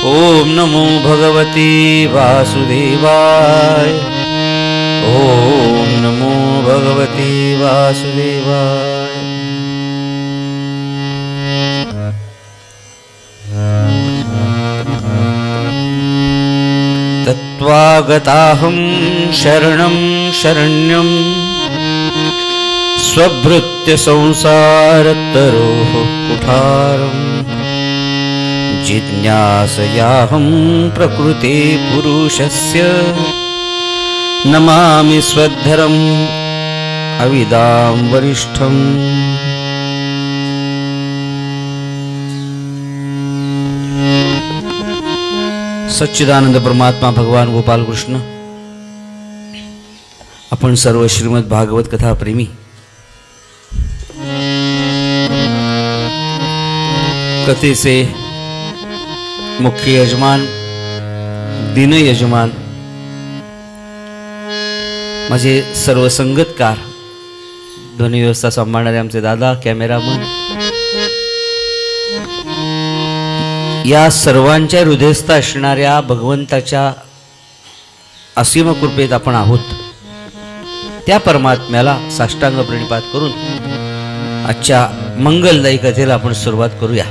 ओम नमो भगवते वासुदेवाय। ओम नमो भगवते वासुदेवाय। तत्वागताहं शरणं शरण्यं स्वभृत्य संसारतरोः कुठारम् जिज्ञासयाहं प्रकृते पुरुषस्य नमामि स्वधरम् अविदां वरिष्ठम्। सच्चिदानंद परमात्मा भगवान गोपाल कृष्ण, आपण सर्व श्रीमद भागवत कथा प्रेमी कथेचे मुख्य यजमान, दिन यजमान, माझे सर्व संगतकार, ध्वनी व्यवस्था सांभाळणारे आमचे दादा, कॅमेरामन, या सर्वांच्या हृदयस्थ असणाऱ्या भगवंताच्या असीम कृपेत आपण आहोत. त्या परमात्म्याला साष्टांग प्रणिपात करून आजच्या मंगलदायी कथेला आपण सुरुवात करूया.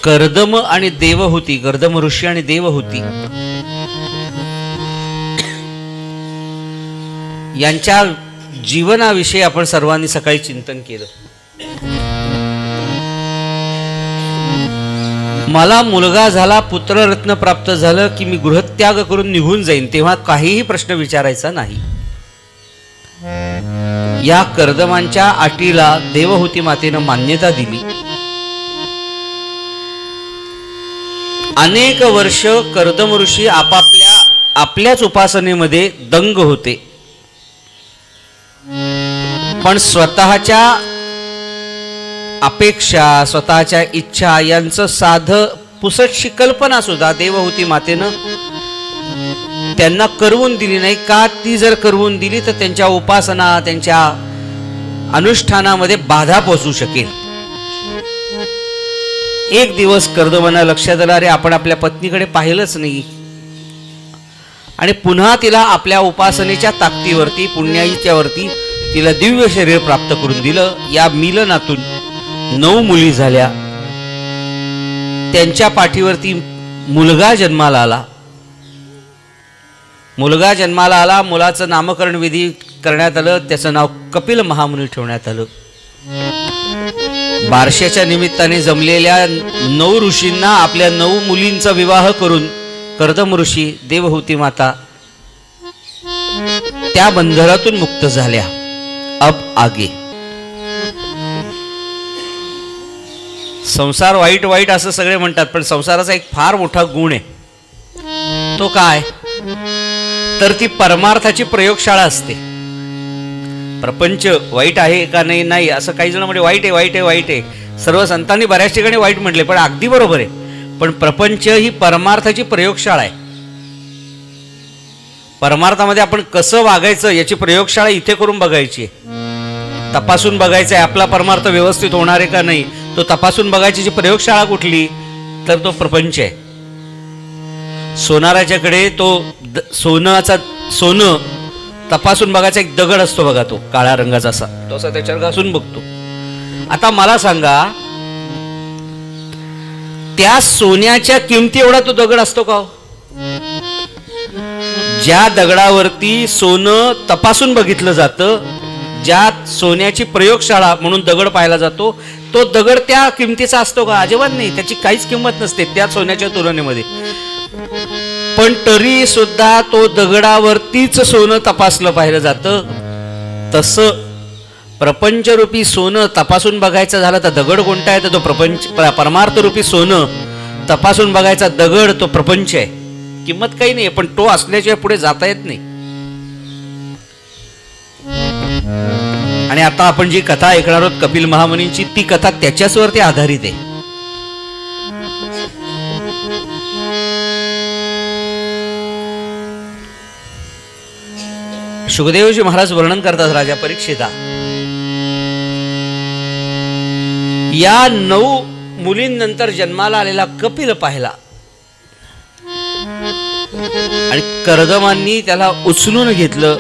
कर्दम आणि देवहूती, कर्दम ऋषी आणि देवहूती यांच्या जीवनाविषयी आपण सर्वांनी सकाळी चिंतन केलं. मला मुलगा झाला, पुत्ररत्न प्राप्त झालं की मी गृहत्याग करून निघून जाईन, तेव्हा काहीही प्रश्न विचारायचा नाही. या कर्दमांच्या अटीला देवहूती मातेनं मान्यता दिली. अनेक वर्ष कर्दम ऋषी आपल्याच उपासनेमध्ये दंग होते, पण स्वतःच्या अपेक्षा, स्वतःच्या इच्छा यांचं साध पुसटशी कल्पना सुद्धा देवहूती मातेनं त्यांना करवून दिली नाही. का? ती जर करवून दिली तर त्यांच्या उपासना, त्यांच्या अनुष्ठानामध्ये बाधा पोचू शकेल. एक दिवस कर्दमांना लक्षात आलं, अरे आपण आपल्या पत्नीकडे पाहिलंच नाही, आणि पुन्हा तिला आपल्या उपासनेच्या ताकदीवरती, पुण्याईच्यावरती तिला दिव्य शरीर प्राप्त करून दिलं. या मिलनातून 9 मुली झाल्या. त्यांच्या पाठीवरती मुलगा जन्माला आला. मुलाचं नामकरण विधी करण्यात आलं. त्याचं नाव कपिल महामुनी ठेवण्यात आलं. बारशाच्या निमित्ताने जमलेल्या 9 ऋषींना आपल्या 9 मुलींचा विवाह करून कर्दम ऋषी, देवहूती माता त्या बंधनातून मुक्त झाल्या. अब आगे संसार वाईट वाईट असं सगळे म्हणतात, पण संसाराचा एक फार मोठा गुण आहे. तो काय? तर ती परमार्थाची प्रयोगशाळा असते. प्रपंच वाईट आहे का नाही असं काही जण म्हणजे वाईट आहे, वाईट आहे, वाईट आहे. सर्व संतांनी बऱ्याच ठिकाणी वाईट म्हटले, पण अगदी बरोबर आहे. पण प्रपंच ही परमार्थाची प्रयोगशाळा आहे. परमार्थामध्ये आपण कसं वागायचं याची प्रयोगशाळा इथे करून बघायची आहे. तपासून बघायचं आहे आपला परमार्थ व्यवस्थित होणार आहे का नाही, तो तपासून बघायची जी प्रयोगशाळा कुठली, तर तो प्रपंच आहे. सोनाराच्याकडे तो सोनं तपासून बघायचा एक दगड असतो बघा, तो काळ्या रंगाचा असा, तो असा त्याच्यावर घासून बघतो. आता मला सांगा, त्या सोन्याच्या किमती एवढा तो दगड असतो का? ज्या दगडावरती सोनं तपासून बघितलं जातं, ज्या सोन्याची प्रयोगशाळा म्हणून दगड पाहिला जातो, तो दगड त्या किमतीचा असतो का? अजिबात नाही. त्याची काहीच किंमत नसते त्या सोन्याच्या तुलनेमध्ये. पण तरी सुद्धा तो दगडावरतीच सोनं तपासलं पाहिलं जातं. तसं प्रपंचरूपी सोनं तपासून बघायचं झालं तर दगड कोणता आहे? तर तो परमार्थरूपी सोनं तपासून बघायचा दगड तो प्रपंच आहे. किंमत काही नाही, पण तो असल्याशिवाय पुढे जाता येत नाही. आणि आता आपण जी कथा ऐकणार आहोत कपिल महामुनींची, ती कथा त्याच्यावरती आधारित आहे. शुकदेवजी महाराज वर्णन करतात राजा परीक्षिता, या 9 मुलींनंतर जन्माला आलेला कपिल पाहिला आणि कर्दमांनी त्याला उचलून घेतलं,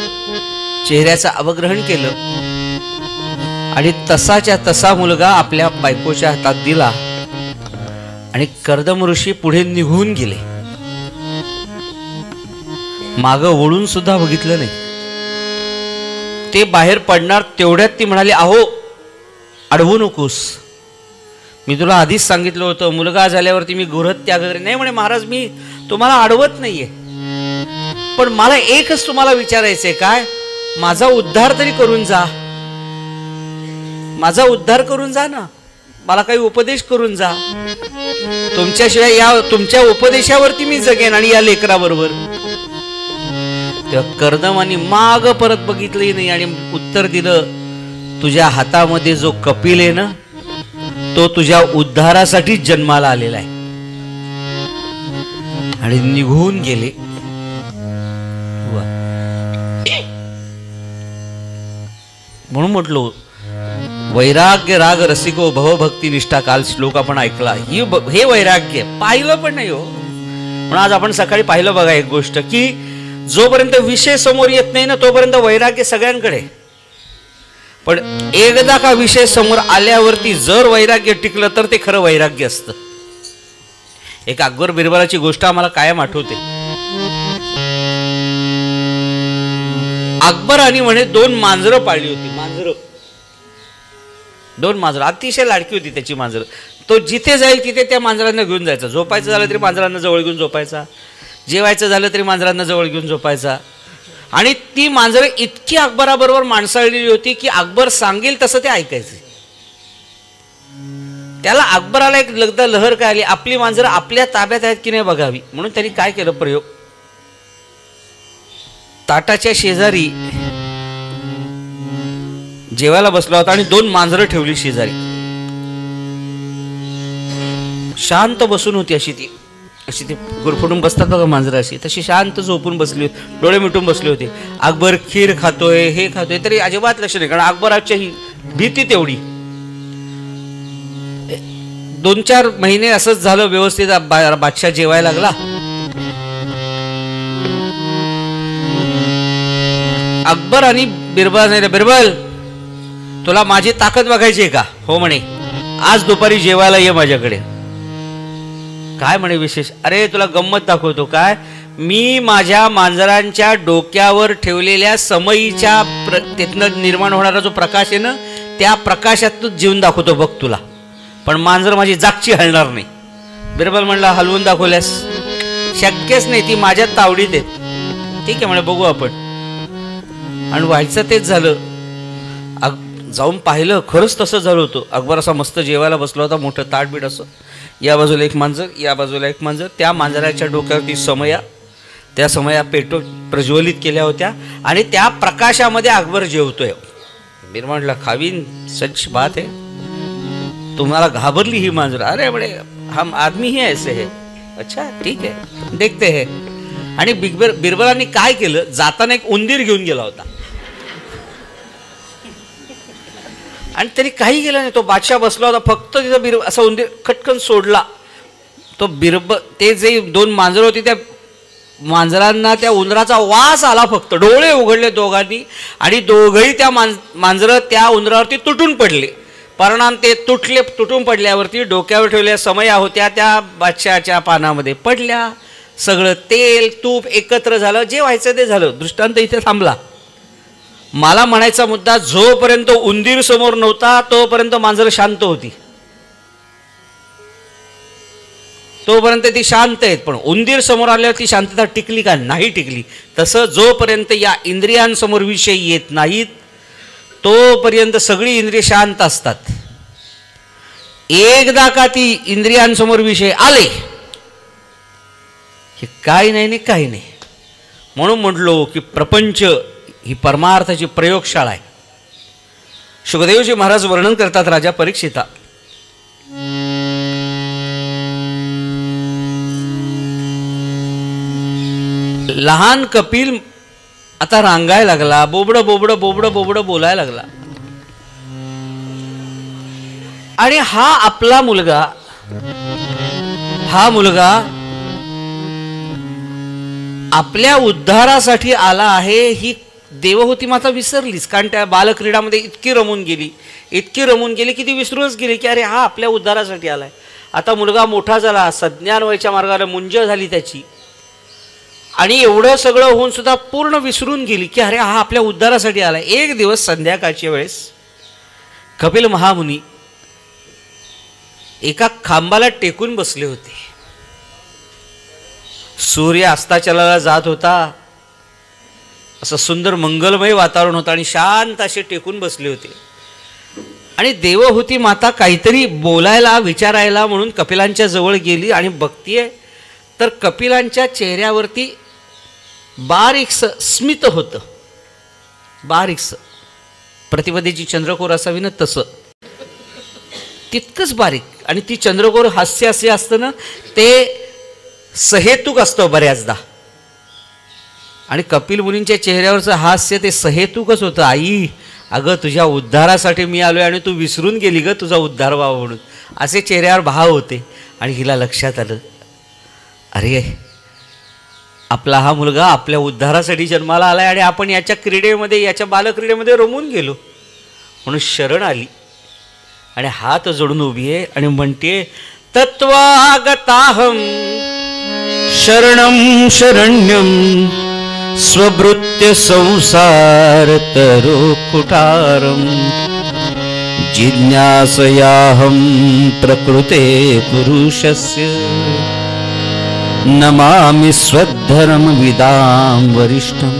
चेहऱ्याचं अवग्रहण केलं आणि तसाच्या तसा मुलगा आपल्या बायकोच्या हातात दिला आणि कर्दम ऋषी पुढे निघून गेले. मागं वळून सुद्धा बघितलं नाही. ते बाहेर पडणार तेवढ्यात ती म्हणाली, अहो अडवू नकोस, मी तुला आधीच सांगितलं होतं मुलगा झाल्यावरती मी गृहत्याग करेन. नाही म्हणे महाराज, मी तुम्हाला अडवत नाहीये, पण मला एकच तुम्हाला विचारायचंय, काय माझा उद्धार तरी करून जा, माझा उद्धार करून जा ना, मला काही उपदेश करून जा. तुमच्याशिवाय या तुमच्या उपदेशावरती मी जगेन आणि या लेकराबरोबर. तेव्हा कर्दमानी माग परत बघितलंही नाही आणि उत्तर दिलं, तुझ्या हातामध्ये जो कपिल आहे ना, तो तुझ्या उद्धारासाठी जन्माला आलेला आहे. आणि निघून गेले. म्हणून म्हटलो, वैराग्य राग रसिको भवभक्ती निष्ठा, काल श्लोक आपण ऐकला. हे वैराग्य पाहिलं पण नाही हो. म्हणून आज आपण सकाळी पाहिलं बघा एक गोष्ट, की जोपर्यंत विषय समोर येत नाही ना तोपर्यंत वैराग्य सगळ्यांकडे. पण एकदा का विषय समोर आल्यावरती जर वैराग्य टिकलं तर ते खरं वैराग्य असतं. एक अकबर बिरबलाची गोष्ट आम्हाला कायम आठवते. अकबराने म्हणे 2 मांजरं पाळली होती. दोन मांजरं, अतिशय लाडकी होती त्याची मांजरं. तो जिथे जाईल तिथे त्या मांजरांना घेऊन जायचा. झोपायचं झालं तरी मांजरांना जवळ घेऊन झोपायचा, जेवायचं झालं तरी मांजरांना जवळ घेऊन झोपायचा. आणि ती मांजरं इतकी अकबराबरोबर माणसाळलेली होती की अकबर सांगेल तसं ते ऐकायचे. त्याला अकबराला एक लहर काय आली, आपली मांजरं आपल्या ताब्यात आहेत की नाही बघावी. म्हणून त्यांनी काय केलं प्रयोग, ताटाच्या शेजारी जेवायला बसला होता आणि 2 मांजरं ठेवली शेजारी. शांत बसून होती अशी ती गुरफटून बसतात बघा मांजरं, अशी तशी शांत झोपून बसली होती, डोळे मिटून बसले होते. अकबर खीर खातोय, हे खातोय, तरी अजिबात लक्ष नाही, कारण अकबराची ही भीती तेवढी. 2-4 महिने असंच झालं व्यवस्थित. बादशाह जेवायला लागला. अकबर आणि बिरबल नाही, बिरबल तुला माझी ताकद बघायची आहे का? हो म्हणे, आज दुपारी जेवायला ये माझ्याकडे. काय म्हणे विशेष? अरे तुला गंमत दाखवतो. काय, मी माझ्या मांजरांच्या डोक्यावर ठेवलेल्या समईच्या तिथनं निर्माण होणारा जो प्रकाश आहे ना, त्या प्रकाशातून जीवन दाखवतो बघ तुला, पण मांजर माझी जागची हलणार नाही. बिरबल म्हणला, हलवून दाखवल्यास? शक्यच नाही, ती माझ्या तावडीत आहेत. ठीक आहे म्हणे, बघू आपण. आणि व्हायचं तेच झालं. जाऊन पाहिलं, खरंच तसं झालं होतं. अकबर असा मस्त जेवायला बसला होता, मोठं ताटबीट असं, या बाजूला एक मांजर, या बाजूला एक मांजर. त्या मांजराच्या डोक्यावरती समया, त्या समया पेटो प्रज्वलित केल्या होत्या आणि त्या प्रकाशामध्ये अकबर जेवतोय. बिरबल म्हटलं, खावीन, सच बात आहे. तुम्हाला घाबरली ही मांजर? अरे बडे हम आदमी ही ऐसे है. अच्छा ठीक है, देखते है. आणि बिरबलांनी काय केलं, जाताना एक उंदीर घेऊन गेला होता आणि तरी काही गेलं नाही. तो बादशाह बसला होता, फक्त तिथं असा उंदीर खटकन सोडला. तो ते जे 2 मांजरं होती, त्या मांजरांना त्या उंदराचा वास आला. फक्त डोळे उघडले दोघांनी आणि दोघंही त्या मांजरं त्या उंदरावरती तुटून पडले. परिणाम ते तुटून पडल्यावरती डोक्यावर ठेवलेल्या समया होत्या त्या बादशाहाच्या पानामध्ये पडल्या. सगळं तेल तूप एकत्र झालं. जे व्हायचं ते झालं. दृष्टांत इथे थांबला. मला म्हणायचा मुद्दा, जोपर्यंत उंदीर समोर नव्हता तोपर्यंत मांजर शांत होती, तोपर्यंत ती शांत आहेत. पण उंदीर समोर आल्यावर ती शांतता टिकली का? नाही टिकली. तसं जोपर्यंत या इंद्रियांसमोर विषय येत नाहीत तोपर्यंत सगळी इंद्रिय शांत असतात. एकदा का ती इंद्रियांसमोर विषय आले हे काही नाही नाही काही नाही. म्हणून म्हटलो की प्रपंच ही परमार्थाची प्रयोगशाळा आहे. शुकदेवजी महाराज वर्णन करतात राजा परीक्षिता. लहान कपिल आता रांगायला लागला, बोबड बोबड बोबड बोबड बोलायला लागला. आणि हा आपला मुलगा, हा मुलगा आपल्या उद्धारासाठी आला आहे ही देवहूती माता विसरलीच. कारण त्या बालक्रीडामध्ये इतकी रमून गेली की ती विसरूनच गेली की अरे हा आपल्या उद्धारासाठी आलाय. आता मुलगा मोठा झाला, सज्ञान व्हायच्या मार्गाला मुंज झाली त्याची, आणि एवढं सगळं होऊन सुद्धा पूर्ण विसरून गेली की अरे हा आपल्या उद्धारासाठी आलाय. एक दिवस संध्याकाळच्या वेळेस कपिल महामुनी एका खांबाला टेकून बसले होते. सूर्य अस्ताचलाला जात होता, असं सुंदर मंगलमय वातावरण होतं आणि शांत असे टेकून बसले होते. आणि देवहूती माता काहीतरी बोलायला विचारायला म्हणून कपिलांच्या जवळ गेली आणि बघतीये तर कपिलांच्या चेहऱ्यावरती बारीकसं स्मित होतं, बारीकसं प्रतिपदेची चंद्रकोर असावी ना तसं, तितकंच बारीक. आणि ती चंद्रकोर हास्य असे असतं ना ते सहेतुक असतं बऱ्याचदा, आणि कपिल मुनींच्या चेहऱ्यावरचं हास्य ते सहेतुकच होतं. आई अगं तुझ्या उद्धारासाठी मी आलोय आणि तू विसरून गेली ग तुझा उद्धार व्हावा म्हणून, असे चेहऱ्यावर भाव होते. आणि हिला लक्षात आलं अरे आपला हा मुलगा आपल्या उद्धारासाठी जन्माला आलाय आणि आपण याच्या क्रीडेमध्ये, याच्या बालक्रीडेमध्ये रमून गेलो. म्हणून शरण आली आणि हात जोडून उभी आहे आणि म्हणते तत्वागताहम शरणं शरण्यं स्वभृत्य संसार तरो कुटारं जिज्ञासयाहं प्रकृते पुरुषस्य नमामि स्वधर्मविदां वरिष्ठं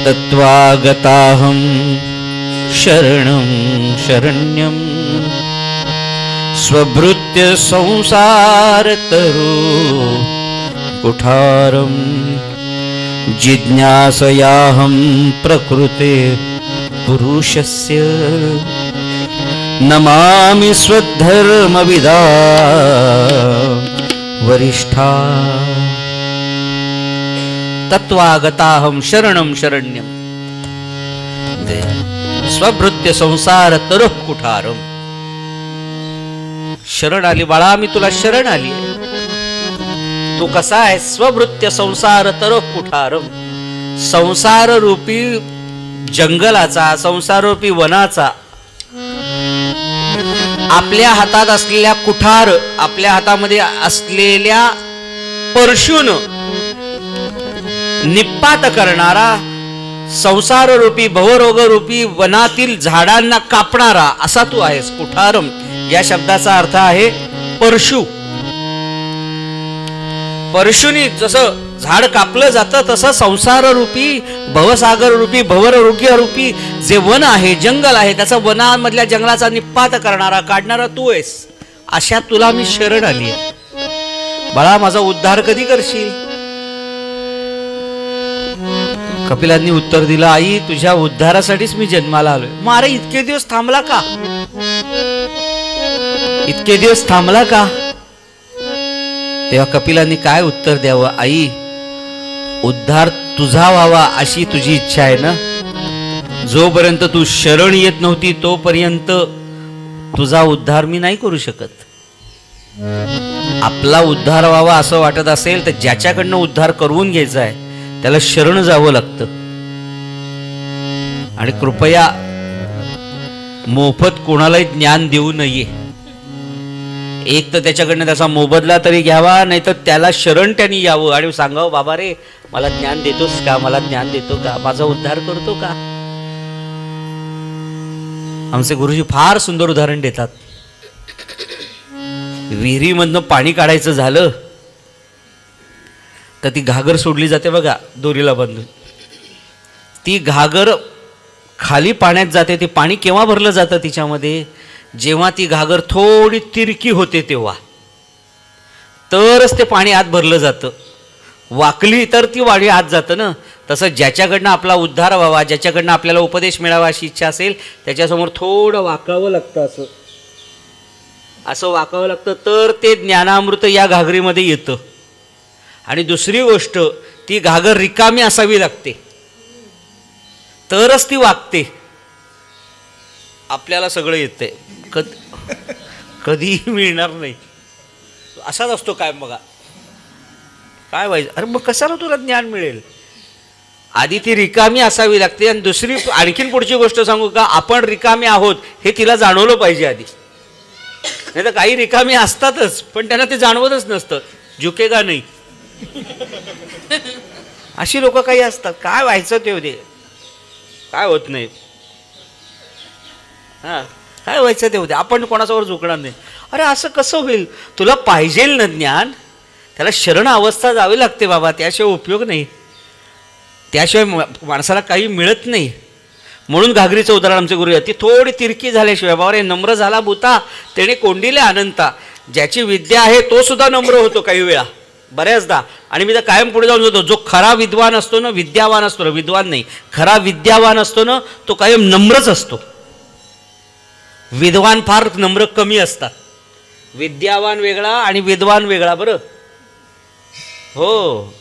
तत्वागताहं शरणं शरण्यं स्वभृत्य संसार तरो कुठारं जिज्ञासयाहं प्रकृते पुरुषस्य नमामि स्वधर्मविदा वरिष्ठा तत्वागताहं शरणं शरण्यं स्वभृत्य संसार तरो कुठारं. शरण आली बाळा, मी तुला शरण आली. तू कसा आहे? स्वभृत्य संसार तरो कुठारं, संसार रूपी जंगलाचा, संसार रूपी वनाचा, आपल्या हातात असलेल्या कुठार, आपल्या हातामध्ये असलेल्या परशून निपात करणारा, संसार रूपी भवरोग रूपी वनातील झाडांना कापणारा असा तू आहेस. कुठारम या शब्दाचा अर्थ आहे परशु. परशुनी जसं झाड कापलं जातं तसं संसार रूपी, भवसागर रूपी, भवरोग्य रूपी जे वन आहे, जंगल आहे, त्याचा वनामधल्या जंगलाचा निपात करणारा, काढणारा तू आहेस. अशा तुला मी शरण आली आहे. बाळा माझा उद्धार कधी करशील? कपिलांनी उत्तर दिलं आई तुझ्या उद्धारासाठीच मी जन्माला आलोय. मग अरे इतके दिवस थांबला का? इतके दिवस थांबला का? तेव्हा कपिलांनी काय उत्तर द्यावं? आई उद्धार तुझा व्हावा अशी तुझी इच्छा आहे ना. जोपर्यंत तू शरण येत नव्हती तोपर्यंत तुझा उद्धार मी नाही करू शकत. आपला उद्धार व्हावा असं वाटत असेल तर ज्याच्याकडनं उद्धार करून घ्यायचा आहे त्याला शरण जावं लागतं. आणि कृपया मोफत कोणालाही ज्ञान देऊ नये. एक तर त्याच्याकडनं त्याचा मोबदला तरी घ्यावा, नाही तर त्याला शरण त्यांनी यावं आणि सांगावं बाबा रे मला ज्ञान देतोस का? मला ज्ञान देतो का? माझा उद्धार करतो का? आमचे गुरुजी फार सुंदर उदाहरण देतात. विहिरीमधनं पाणी काढायचं झालं तर ती घागर सोडली जाते बघा दोरीला बांधून. ती घागर खाली पाण्यात जाते. ते पाणी केव्हा भरलं जातं तिच्यामध्ये? जेव्हा ती घागर थोडी तिरकी होते तेव्हा तरच ते पाणी आत भरलं जातं. वाकली तर ती वाडी आत जातं ना. तसं ज्याच्याकडनं आपला उद्धार व्हावा, ज्याच्याकडनं आपल्याला उपदेश मिळावा अशी इच्छा असेल त्याच्यासमोर थोडं वाकावं लागतं. असं असं वाकावं लागतं तर ते ज्ञानामृत या घागरीमध्ये येतं. आणि दुसरी गोष्ट ती घागर रिकामी असावी लागते तरच ती वागते. आपल्याला सगळं येतंय. कधीही मिळणार नाही, असाच असतो काय. बघा काय व्हायचं, अरे मग कशाला तुला ज्ञान मिळेल? आधी ती रिकामी असावी लागते. आणि दुसरी आणखीन पुढची गोष्ट सांगू का, आपण रिकामी आहोत हे तिला जाणवलं पाहिजे आधी. नाही तर काही रिकामी असतातच पण त्यांना ते जाणवतच नसतं, झुकेगा नाही. अशी लोक काही असतात. काय व्हायचं ते होते, काय होत नाही. हां काय व्हायचं ते होते, आपण कोणासमोर झुकणार नाही. अरे असं कसं होईल? तुला पाहिजे ना ज्ञान, त्याला शरण अवस्था जावी लागते बाबा, त्याशिवाय उपयोग नाही. त्याशिवाय माणसाला काही मिळत नाही. म्हणून घागरीचं उदाहरण आमचे गुरु ती थोडी तिरकी झाल्याशिवाय, बाबा रे नम्र झाला भूता त्याने कोंडिले अनंता. ज्याची विद्या आहे तो सुद्धा नम्र होतो काही वेळा, बऱ्याचदा. आणि मी तर कायम पुढे जाऊन जातो, जो खरा विद्वान असतो ना, विद्यावान असतो ना, विद्वान नाही खरा विद्यावान असतो ना, तो कायम नम्रच असतो. विद्वान फार नम्र कमी असतात. विद्यावान वेगळा आणि विद्वान वेगळा. बरं हो,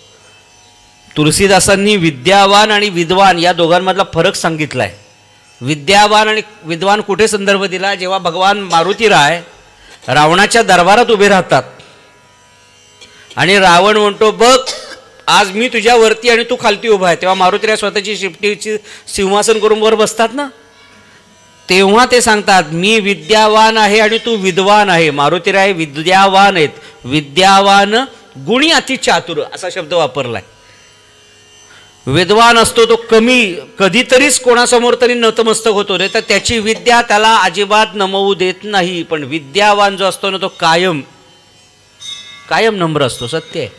तुलसीदासांनी विद्यावान आणि विद्वान या दोघांमधला फरक सांगितला आहे. विद्यावान आणि विद्वान कुठे संदर्भ दिला? जेव्हा भगवान मारुतीराय रावणाच्या दरबारात उभे राहतात आणि रावण म्हणतो बघ आज मी तुझ्यावरती आणि तू खालती उभा आहे. तेव्हा मारुतीराय स्वतःची शिफ्टीची सिंहासन करून वर बसतात ना, तेव्हा ते सांगतात मी विद्यावान आहे आणि तू विद्वान आहे. मारुतीराय विद्यावान आहेत. विद्यावान गुणी अति चातुर असा शब्द वापरलाय. विद्वान असतो तो कधीतरीच कोणासमोर तरी नतमस्तक होतो रे, तर त्याची विद्या त्याला अजिबात नमवू देत नाही. पण विद्यावान जो असतो ना तो कायम नम्र असतो. सत्य आहे,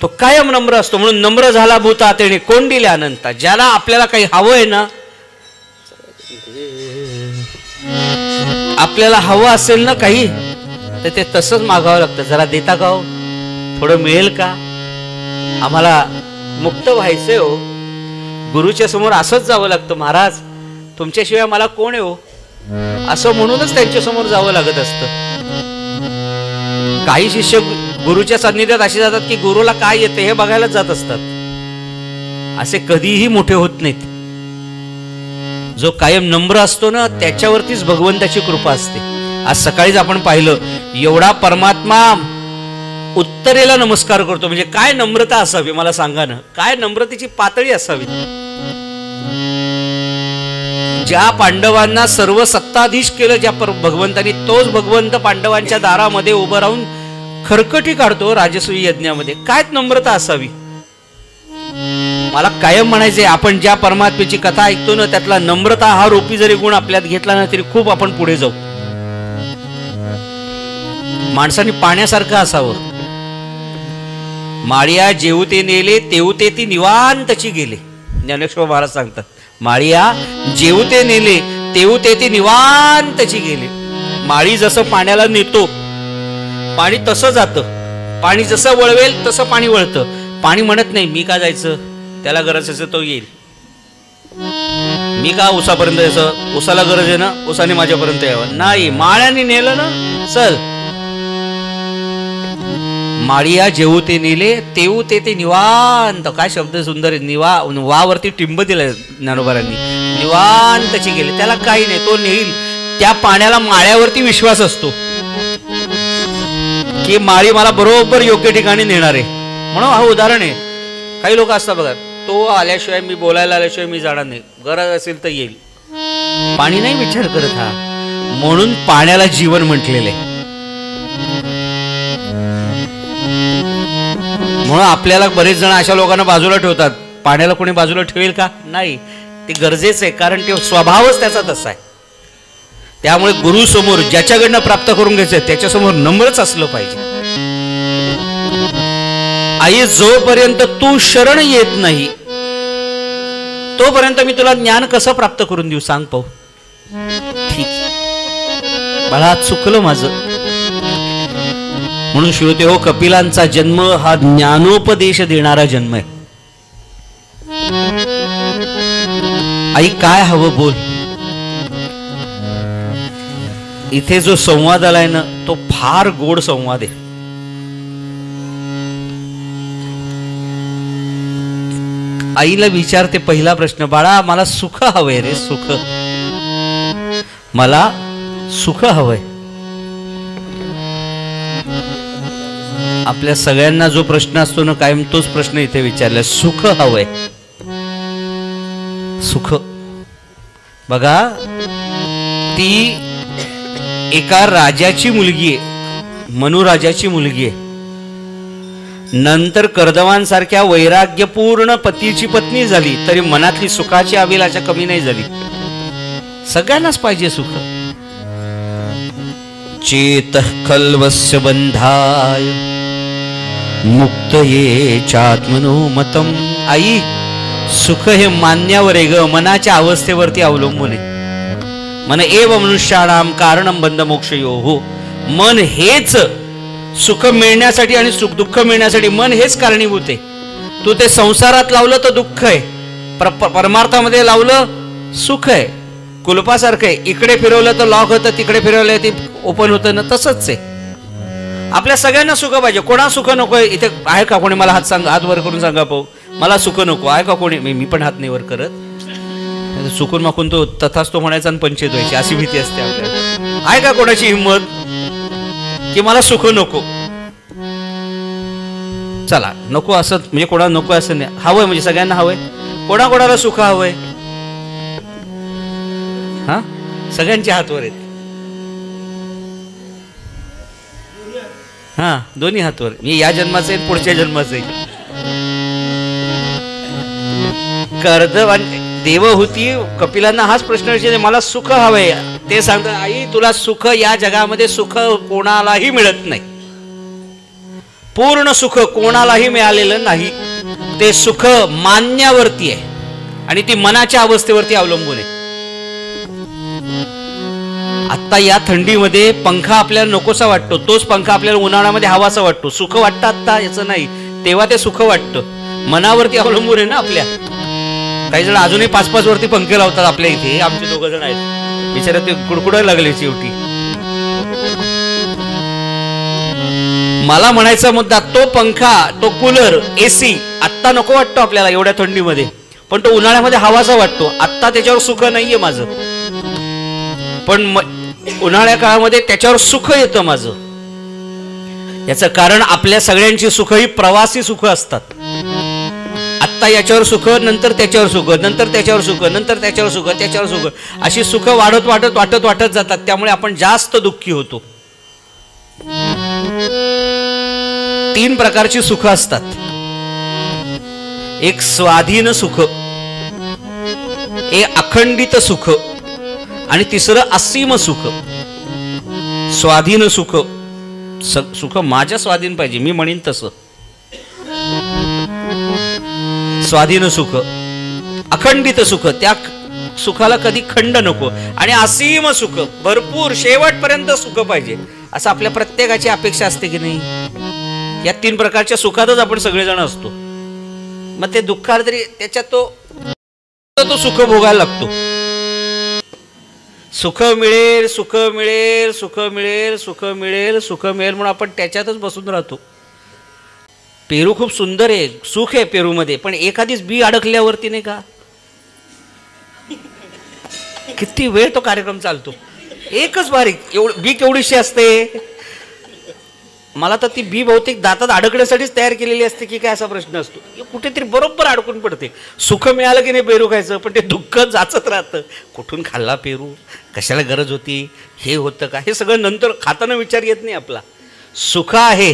तो कायम नम्र असतो. म्हणून नम्र झाला भूता त्याने कोंडिले अनंता. ज्याला आपल्याला काही हवं आहे ना, आपल्याला हवं असेल ना काही, तर ते तसंच मागावं लागतं. जरा देता का हो, थोडं मिळेल का? आम्हाला मुक्त व्हायचंय हो. गुरुच्या समोर असंच जावं लागतं. महाराज तुमच्याशिवाय मला कोण आहे हो, असं म्हणूनच त्यांच्या समोर जावं लागत असतं. काही शिष्य गुरुच्या सान्निध्यात असे जातात की गुरुला काय येते हे बघायलाच जात असतात. असे कधीही मोठे होत नाहीत. जो कायम नम्र असतो ना त्याच्यावरतीच भगवंताची कृपा असते. आज सकाळीच आपण पाहिलं, एवढा परमात्मा उत्तरेला नमस्कार करतो. म्हणजे काय नम्रता असावी मला सांगा ना, काय नम्रतेची पातळी असावी. ज्या पांडवांना सर्व सत्ताधीश केलं ज्या भगवंतांनी, तोच भगवंत पांडवांच्या दारामध्ये उभं राहून खरकटी काढतो राजसूय यज्ञामध्ये. काय नम्रता असावी. मला कायम म्हणायचे, आपण ज्या परमात्म्याची कथा ऐकतो ना त्यातला नम्रता हा रूपी जरी गुण आपल्यात घेतला ना तरी खूप आपण पुढे जाऊ. माणसाने पाण्यासारखं असावं. माळिया जेवते नेले तेवते ती निवांतची गेले. ज्ञानेश्वर महाराज सांगतात, माळिया जेवते नेले तेवते ती निवांतची गेले. माळी जसं पाण्याला नेतो पाणी तसं जातं. पाणी जसं वळवेल तसं पाणी वळतं. पाणी म्हणत नाही मी का जायचं, त्याला गरज असेल तो येईल. मी का उसापर्यंत यायचं, उसाला गरज आहे ना, उसाने माझ्यापर्यंत यावं. नाही, माळ्याने नेलं ना, चल. माळिया जेवू ते नेले तेवू ते निवांत. काय शब्द सुंदर आहे. वावरती टिंब दिलंय ज्ञानोबारांनी. निवांतची गेले, त्याला काही नाही, तो नेईल. त्या पाण्याला माळ्यावरती विश्वास असतो की माळी मला बरोबर योग्य ठिकाणी नेणार आहे. म्हणून हा उदाहरण आहे. काही लोक असतात बघा, तो आल्याशिवाय मी बोलायला आल्याशिवाय मी जाणार नाही, गरज असेल तर येईल. पाणी नाही विचार करत हा. म्हणून पाण्याला जीवन म्हटलेलं आहे. म्हणून आपल्याला बरेच जण अशा लोकांना बाजूला ठेवतात. पाण्याला कोणी बाजूला ठेवेल का? नाही, ते गरजेचं आहे, कारण ते स्वभावच त्याचा तसा आहे. त्यामुळे गुरु समोर ज्याच्याकडनं प्राप्त करून घ्यायचं त्याच्यासमोर नम्रच असलं पाहिजे. आई जोपर्यंत तू शरण येत नाही तोपर्यंत मी तुला ज्ञान कसं प्राप्त करून देऊ सांग पाहू. ठीक बाळा, चुकलं माझं. म्हणून श्रोते हो, कपिलांचा जन्म हा ज्ञानोपदेश देणारा जन्म आहे. आई काय हवं बोल. इथे जो संवाद आलाय ना तो फार गोड संवाद आहे. आईला विचारते पहिला प्रश्न, बाळा मला सुख हवंय रे, सुख. मला सुख हवंय. आपल्या सगळ्यांना जो प्रश्न असतो ना कायम तोच प्रश्न इथे विचारला. सुख हवंय. सुख बघा, ती एका राजाची मुलगी आहे, मनुराजाची मुलगी आहे. नंतर कर्दवान सारख्या वैराग्यपूर्ण पतीची पत्नी झाली तरी मनातली सुखाची अभिलाषा कमी नाही झाली. सगळ्यांनाच पाहिजे सुख. चेतः खल्वस्य बंधाय मुक्तये चात्मनो मतम. आई, सुख हे मान्यावर आहे ग, मनाच्या अवस्थेवरती अवलंबून आहे. मन एव मनुष्याणाम कारणम बंध मोक्षयोः. मन हेच सुख मिळण्यासाठी आणि सुख दुःख मिळण्यासाठी मन हेच कारणीभूत आहे. तू ते संसारात लावलं तर दुःख आहे, परमार्थामध्ये लावलं सुख आहे. कुलपासारखं आहे, इकडे फिरवलं तर लॉक होतं, तिकडे फिरवलं ते ओपन होतं ना, तसंच आहे. आपल्या सगळ्यांना सुख पाहिजे. कोणा सुख नकोय? इथे आहे का कोणी? मला हात वर करून सांगा पाहू. मला सुख नको आहे का कोणी? मी पण हात नाही वर करत. चुकून माकून तो तथाच तो म्हणायचा आणि पंचायत व्हायची अशी भीती असते आपल्याला. आहे का कोणाची हिंमत की मला सुख नको? चला, नको असं म्हणजे कोणाला नको असं नाही, हवंय म्हणजे सगळ्यांना हवंय. कोणाकोणाला सुख हवंय? हा, सगळ्यांच्या हातवर आहेत. हा, दोन्ही हातवर. मी या जन्माचे पुढच्या जन्माचे. कर्दवान देवहूती कपिलांना हाच प्रश्न विचारला, मला सुख हवंय. ते सांगतात, आई तुला सुख या जगामध्ये सुख कोणालाही मिळत नाही. पूर्ण सुख कोणालाही मिळालेलं नाही. ते सुख मान्यावरती आहे आणि ती मनाच्या अवस्थेवरती अवलंबून आहे. आता या थंडीमध्ये पंखा आपल्याला नकोसा वाटतो, तोच पंखा आपल्याला उन्हाळ्यामध्ये हवासा वाटतो. सुख वाटतं आता याचं नाही, तेव्हा ते सुख वाटतं. मनावरती अवलंबून आहे ना आपल्या. काही जण अजूनही 5-5 वरती पंखे लावतात आपल्या इथे. आमचे 2 जण आहेत, बिचारा ते कुडकुडायला लागले शेवटी. मला म्हणायचा मुद्दा, तो पंखा, तो कूलर, एसी आत्ता नको वाटतो आपल्याला एवढ्या थंडीमध्ये, पण तो उन्हाळ्यामध्ये हवासा वाटतो. आत्ता त्याच्यावर सुख नाहीये माझं, पण उन्हाळ्या काळामध्ये त्याच्यावर सुख येतं माझं. याचं कारण आपल्या सगळ्यांची सुख ही प्रवासी सुख असतात. आत्ता याच्यावर सुख, नंतर त्याच्यावर सुख, नंतर त्याच्यावर सुख, नंतर त्याच्यावर सुख, त्याच्यावर सुख, अशी सुख वाढत वाढत वाटत वाटत जातात. त्यामुळे आपण जास्त दुःखी होतो. 3 प्रकारची सुख असतात. एक स्वाधीन सुख, एक अखंडित सुख आणि तिसरं असीम सुख. स्वाधीन सुख, सुख माझ्या स्वाधीन पाहिजे, मी म्हणीन तसं. स्वाधीन सुख, अखंडित सुख, त्या सुखाला कधी खंड नको. आणि असीम सुख, भरपूर शेवटपर्यंत सुख पाहिजे, असं आपल्या प्रत्येकाची अपेक्षा असते की नाही? या 3 प्रकारच्या सुखातच आपण सगळेजण असतो. मग ते दुःखाला तरी त्याच्यात तो सुख भोगायला लागतो. सुख मिळेल, सुख मिळेल, सुख मिळेल, सुख मिळेल, सुख मिळेल म्हणून आपण त्याच्यातच बसून राहतो. पेरू खूप सुंदर आहे, सुख आहे पेरूमध्ये, पण एखादीच बी अडकल्यावरती नाही का किती वेळ तो कार्यक्रम चालतो. एकच बारीक बी केवढीशी असते. मला तर ती बी बहुतेक दातात अडकण्यासाठीच तयार केलेली असते की काय असा प्रश्न असतो. कुठेतरी बरोबर अडकून पडते. सुख मिळालं की नाही पेरू खायचं, पण ते दुःख जाचत राहतं. कुठून खाल्ला पेरू, कशाला गरज होती, हे होतं का, हे सगळं नंतर खाताना विचार येत नाही आपला. सुख आहे,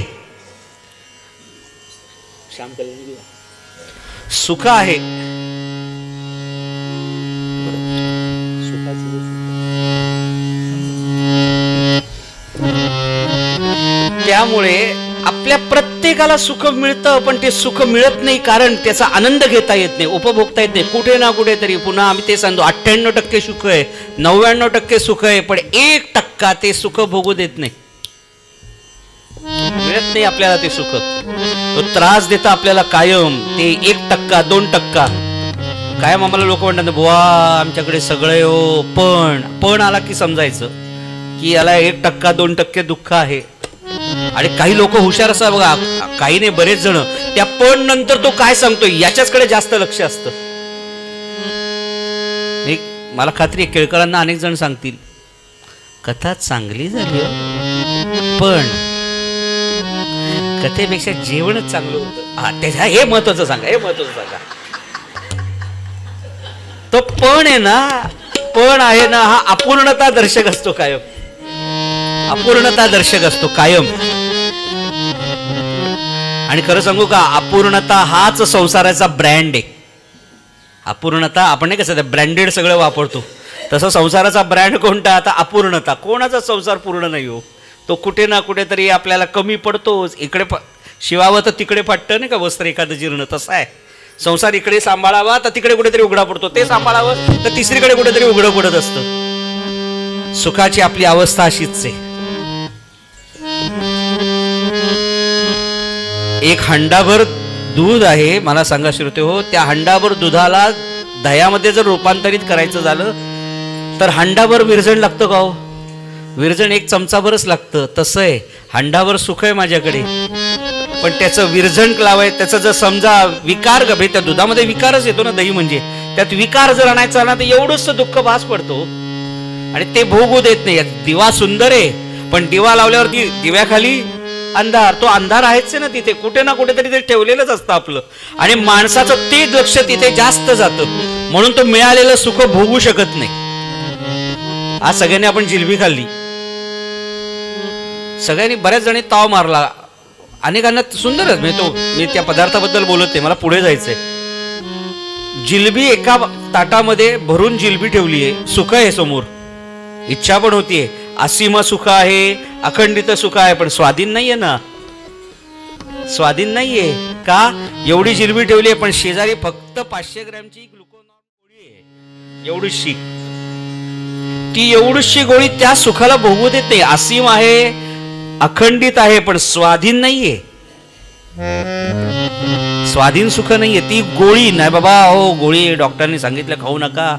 सुख आहे, त्यामुळे आपल्या प्रत्येकाला सुख मिळतं, पण ते सुख मिळत नाही कारण त्याचा आनंद घेता येत नाही, उपभोगता येत नाही. कुठे ना कुठेतरी पुन्हा आम्ही ते सांगतो 98% सुख आहे, 99% सुख आहे, पण 1% ते सुख भोगू देत नाही. मिळत नाही आपल्याला ते सुख. तो त्रास देता आपल्याला कायम. ते 1%, 2%. कायम आम्हाला लोक म्हणतात, बुवा आमच्याकडे सगळे हो, पण आला की समजायचं की याला 1%, 2% दुःख आहे. आणि काही लोक हुशार असतात बघा, काही नाही बरेच जण, त्या पण नंतर तो काय सांगतोय याच्याचकडे जास्त लक्ष असतं. मला खात्री आहे केळकरांना अनेक जण सांगतील कथा चांगली झाली पण कथेपेक्षा जेवणच चांगलं होतं. त्याच्या हे महत्वाचं सांगा, हे महत्वाचं सांगा. तो पण आहे ना, पण आहे ना, हा अपूर्णता दर्शक असतो कायम. अपूर्णता दर्शक असतो कायम. आणि खरं सांगू का, अपूर्णता हाच संसाराचा ब्रँड आहे. अपूर्णता आपण नाही कसं ब्रँडेड सगळं वापरतो, तसं संसाराचा ब्रँड कोणता? आता अपूर्णता. कोणाचा संसार पूर्ण नाही हो, तो कुठे ना कुठेतरी आपल्याला कमी पडतोच. इकडे शिवावं तर तिकडे फाटतं नाही का, वस्त्र एखादं जीर्ण, तसं आहे संसार. इकडे सांभाळावा तर तिकडे कुठेतरी उघडा पडतो, ते सांभाळावं तर तिसरीकडे कुठेतरी उघडं पडत असतं. सुखाची आपली अवस्था अशीच आहे. एक हंडाभर दूध आहे, मला सांगा श्रोते हो, त्या हंडाभर दुधाला दह्यामध्ये जर रूपांतरित करायचं झालं तर हंडाभर विरजण लागतं का हो? विरजण एक चमचाभरच लागतं. तसं आहे, हंडाभर सुख आहे माझ्याकडे, पण त्याचं विरजण लावाय, त्याचं जर समजा विकार गभे, त्या दुधामध्ये विकारच येतो ना, दही म्हणजे, त्यात विकार जर आणायचा ना तर एवढंच दुःख भास पडतो आणि ते भोगू देत नाही. दिवा सुंदर आहे, पण दिवा लावल्यावरती दिव्याखाली अंधार. तो अंधार आहेच आहे ना तिथे, कुठे ना कुठेतरी ते ठेवलेलंच असतं आपलं. आणि माणसाचं ते लक्ष तिथे जास्त जातं, म्हणून तो मिळालेलं सुख भोगू शकत नाही. आज सगळ्यांनी आपण जिलबी खाल्ली, सगळ्यांनी बऱ्याच जणी ताव मारला, अनेकांना सुंदरच. मी त्या पदार्थाबद्दल बोलत नाही, मला पुढे जायचंय. जिलबी एका ताटामध्ये भरून जिलबी ठेवली आहे, सुख आहे समोर, इच्छा पण होतीये, असीम सुख आहे, अखंडित सुख आहे, पण स्वाधीन नाहीये ना. स्वाधीन नाहीये का? एवढी जिलबी ठेवली आहे, पण शेजारी फक्त 500 ग्रॅमची ग्लुकोन गोळी आहे, एवढीशी. ती एवढीशी गोळी त्या सुखाला भोगू देत नाही. असीम आहे, अखंडित आहे, पण स्वाधीन नाहीये. स्वाधीन सुख नाहीये. ती गोळी नाही बाबा, हो गोळी डॉक्टरने सांगितलं खाऊ नका,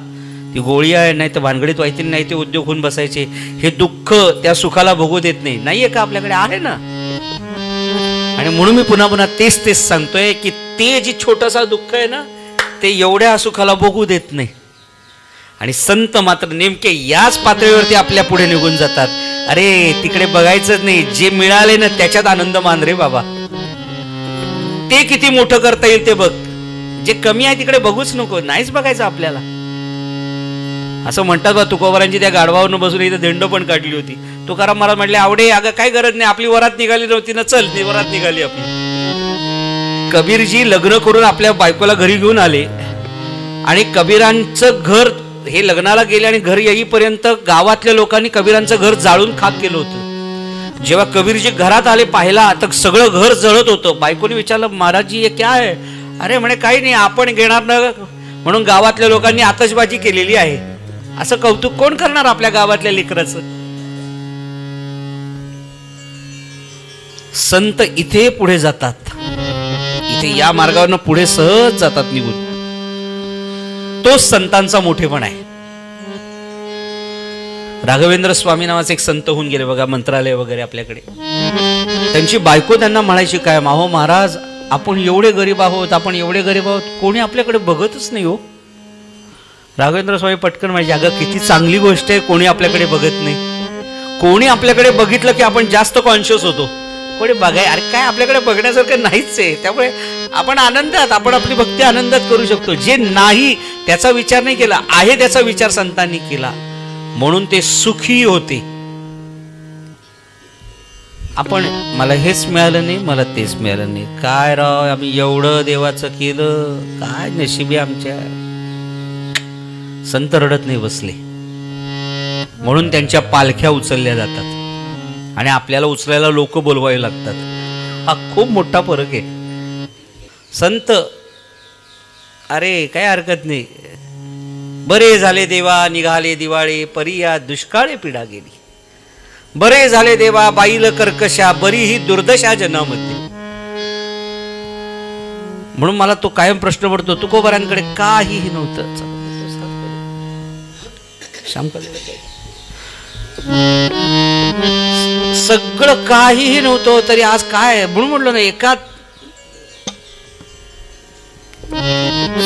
ती गोळी आहे, नाही तर भानगडीत व्हायची नाही, ते उद्योग होऊन बसायचे. हे दुःख त्या सुखाला भोगू देत नाही. नाहीये का आपल्याकडे? आहे ना. आणि म्हणून मी पुन्हा पुन्हा तेच सांगतोय की ते जे छोटंसं दुःख आहे ना, ते एवढ्या सुखाला भोगू देत नाही. आणि संत मात्र नेमके याच पातळीवरती आपल्या पुढे निघून जातात. अरे तिकडे बघायचंच नाही, जे मिळाले ना त्याच्यात आनंद मान रे बाबा. ते किती मोठं करता येईल ते बघ. जे कमी आहे तिकडे बघूच नको, नाहीच बघायचं आपल्याला. असं म्हणतात बा, तुकोबारांची त्या गाढवावरून बसून इथं दिंड पण काढली होती. तुकाराम महाराज म्हटले, आवडे अगं काय गरज नाही, आपली वरात निघाली नव्हती ना, चल वरात निघाली आपली. कबीरजी लग्न करून आपल्या बायकोला घरी घेऊन आले आणि कबीरांचं घर, हे लग्नाला गेले आणि घर येईपर्यंत गावातल्या लोकांनी कबीरांचं घर जाळून खाक केलं होतं. जेव्हा कबीरजी घरात आले पाहिला तर सगळं घर जळत होतं. बायकोने विचारलं, महाराजजी हे क्या आहे? अरे म्हणे काही नाही, आपण घेणार ना म्हणून गावातल्या लोकांनी आतषबाजी केलेली आहे. असं कौतुक कोण करणार आपल्या गावातल्या लेकराचं? संत इथे पुढे जातात, इथे या मार्गावरनं पुढे सहज जातात निघून. तोच संतांचा मोठेपण आहे. राघवेंद्र स्वामी नावाचे एक संत होऊन गेले बघा, मंत्रालय वगैरे आपल्याकडे. त्यांची बायको त्यांना म्हणायची काय, अहो महाराज आपण एवढे गरीब आहोत, आपण एवढे गरीब आहोत, कोणी आपल्याकडे बघतच नाही हो. राघवेंद्र स्वामी पटकन म्हणजे, अगं किती चांगली गोष्ट आहे, कोणी आपल्याकडे बघत नाही. कोणी आपल्याकडे बघितलं की आपण जास्त कॉन्शियस होतो. कोणी बघाय, अरे काय आपल्याकडे बघण्यासारखं नाहीच आहे, त्यामुळे आपण आनंदात, आपण आपली भक्ती आनंदात करू शकतो. जे नाही त्याचा विचार नाही केला, आहे त्याचा विचार संतांनी केला, म्हणून ते सुखी होते. आपण मला हेच मिळालं नाही, मला तेच मिळालं नाही, काय राव आम्ही एवढं देवाचं केलं, काय नशिबी आमच्या. संत रडत नाही बसले, म्हणून त्यांच्या पालख्या उचलल्या जातात आणि आपल्याला उचलायला लोक बोलवावे लागतात. हा खूप मोठा फरक आहे. संत अरे काय हरकत नाही, बरे झाले देवा निघाले दिवाळे, परी या दुष्काळे पिढा गेली. बरे झाले देवा बाईल कर्कशा, बरी ही दुर्दशा जनामध्ये. म्हणून मला तो कायम प्रश्न पडतो, तुकोबारांकडे काहीही नव्हतं, सगळं काहीही नव्हतं, तरी आज काय म्हणून म्हटलं ना, एका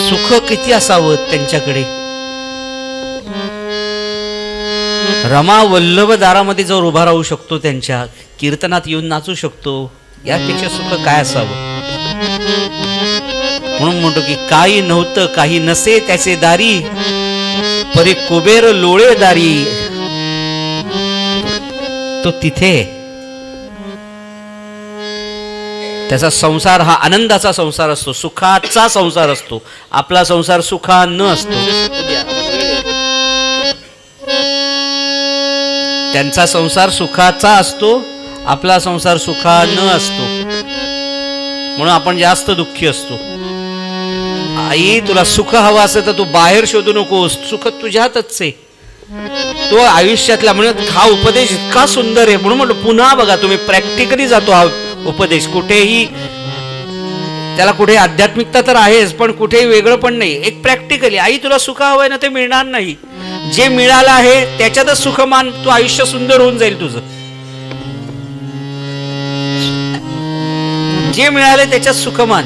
सुख किती असावं त्यांच्याकडे. रमा वल्लभ दारामध्ये जर उभा राहू शकतो, त्यांच्या कीर्तनात येऊन नाचू शकतो, यापेक्षा सुख काय असावं. म्हणून म्हणतो की काही नव्हतं काही नसे त्याचे दारी, परी कुबेर लोळे दारी. तो तिथे त्याचा संसार हा आनंदाचा संसार असतो, सुखाचा संसार असतो. आपला संसार सुखा न असतो. त्यांचा संसार सुखाचा असतो, आपला संसार सुखा न असतो. म्हणून आपण जास्त दुःखी असतो. आई तुला सुख हवं असेल तर तू बाहेर शोधू नकोस, सुख तुझ्यातच आहे. तो आयुष्यातला म्हणून हा उपदेश इतका सुंदर आहे. म्हणून म्हटलं पुन्हा बघा, तुम्ही प्रॅक्टिकली जातो हा उपदेश. कुठेही त्याला कुठे आध्यात्मिकता तर आहेच, पण कुठेही वेगळं पण नाही. एक प्रॅक्टिकली, आई तुला सुख हवंय ना, ते मिळणार नाही. जे मिळालं आहे त्याच्यातच सुख मान, तू आयुष्य सुंदर होऊन जाईल तुझं. जे मिळाले त्याच्यात सुख मान.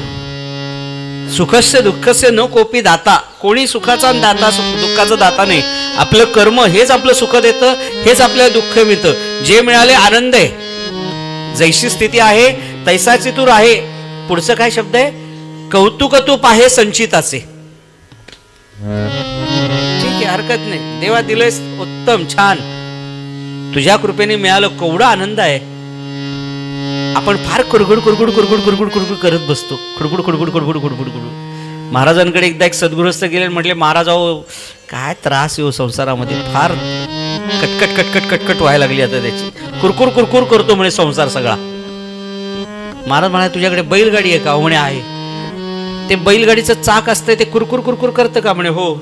सुखस्य दुःखस्य न कोपी दाता. कोणी सुखाचा दाता दुःखाचा दाता नाही. आपलं कर्म हेच आपलं सुख देतं, हेच आपल्याला दुःख मिळतं. जे मिळाले आनंद आहे. जैशी स्थिती आहे तैसाची तू राहे. पुढचं काय शब्द आहे? कौतुक तू पाहे संचिताचे. ठीक आहे, हरकत नाही. देवा दिलेस उत्तम, छान, तुझ्या कृपेने मिळालं, केवढा आनंद आहे. आपण फार कुरगुड कुरगुड कुरगुड कुरगुड कुरगुड करत बसतो. खुडगुड खुडगुड खुडगुड खुडगुड खुडगुड. महाराजांकडे एकदा एक सद्गृहस्थ गेले, म्हटले महाराज अहो काय त्रास येऊ संसारामध्ये, फार कटकट कटकट कटकट व्हायला लागली आता त्याची, कुरकुर कुरकुर करतो म्हणे संसार सगळा. महाराज म्हणाले तुझ्याकडे बैलगाडी आहे का? म्हणे आहे. ते बैलगाडीचं चाक असतं ते कुरकुर कुरकुर करतं का? म्हणे हो.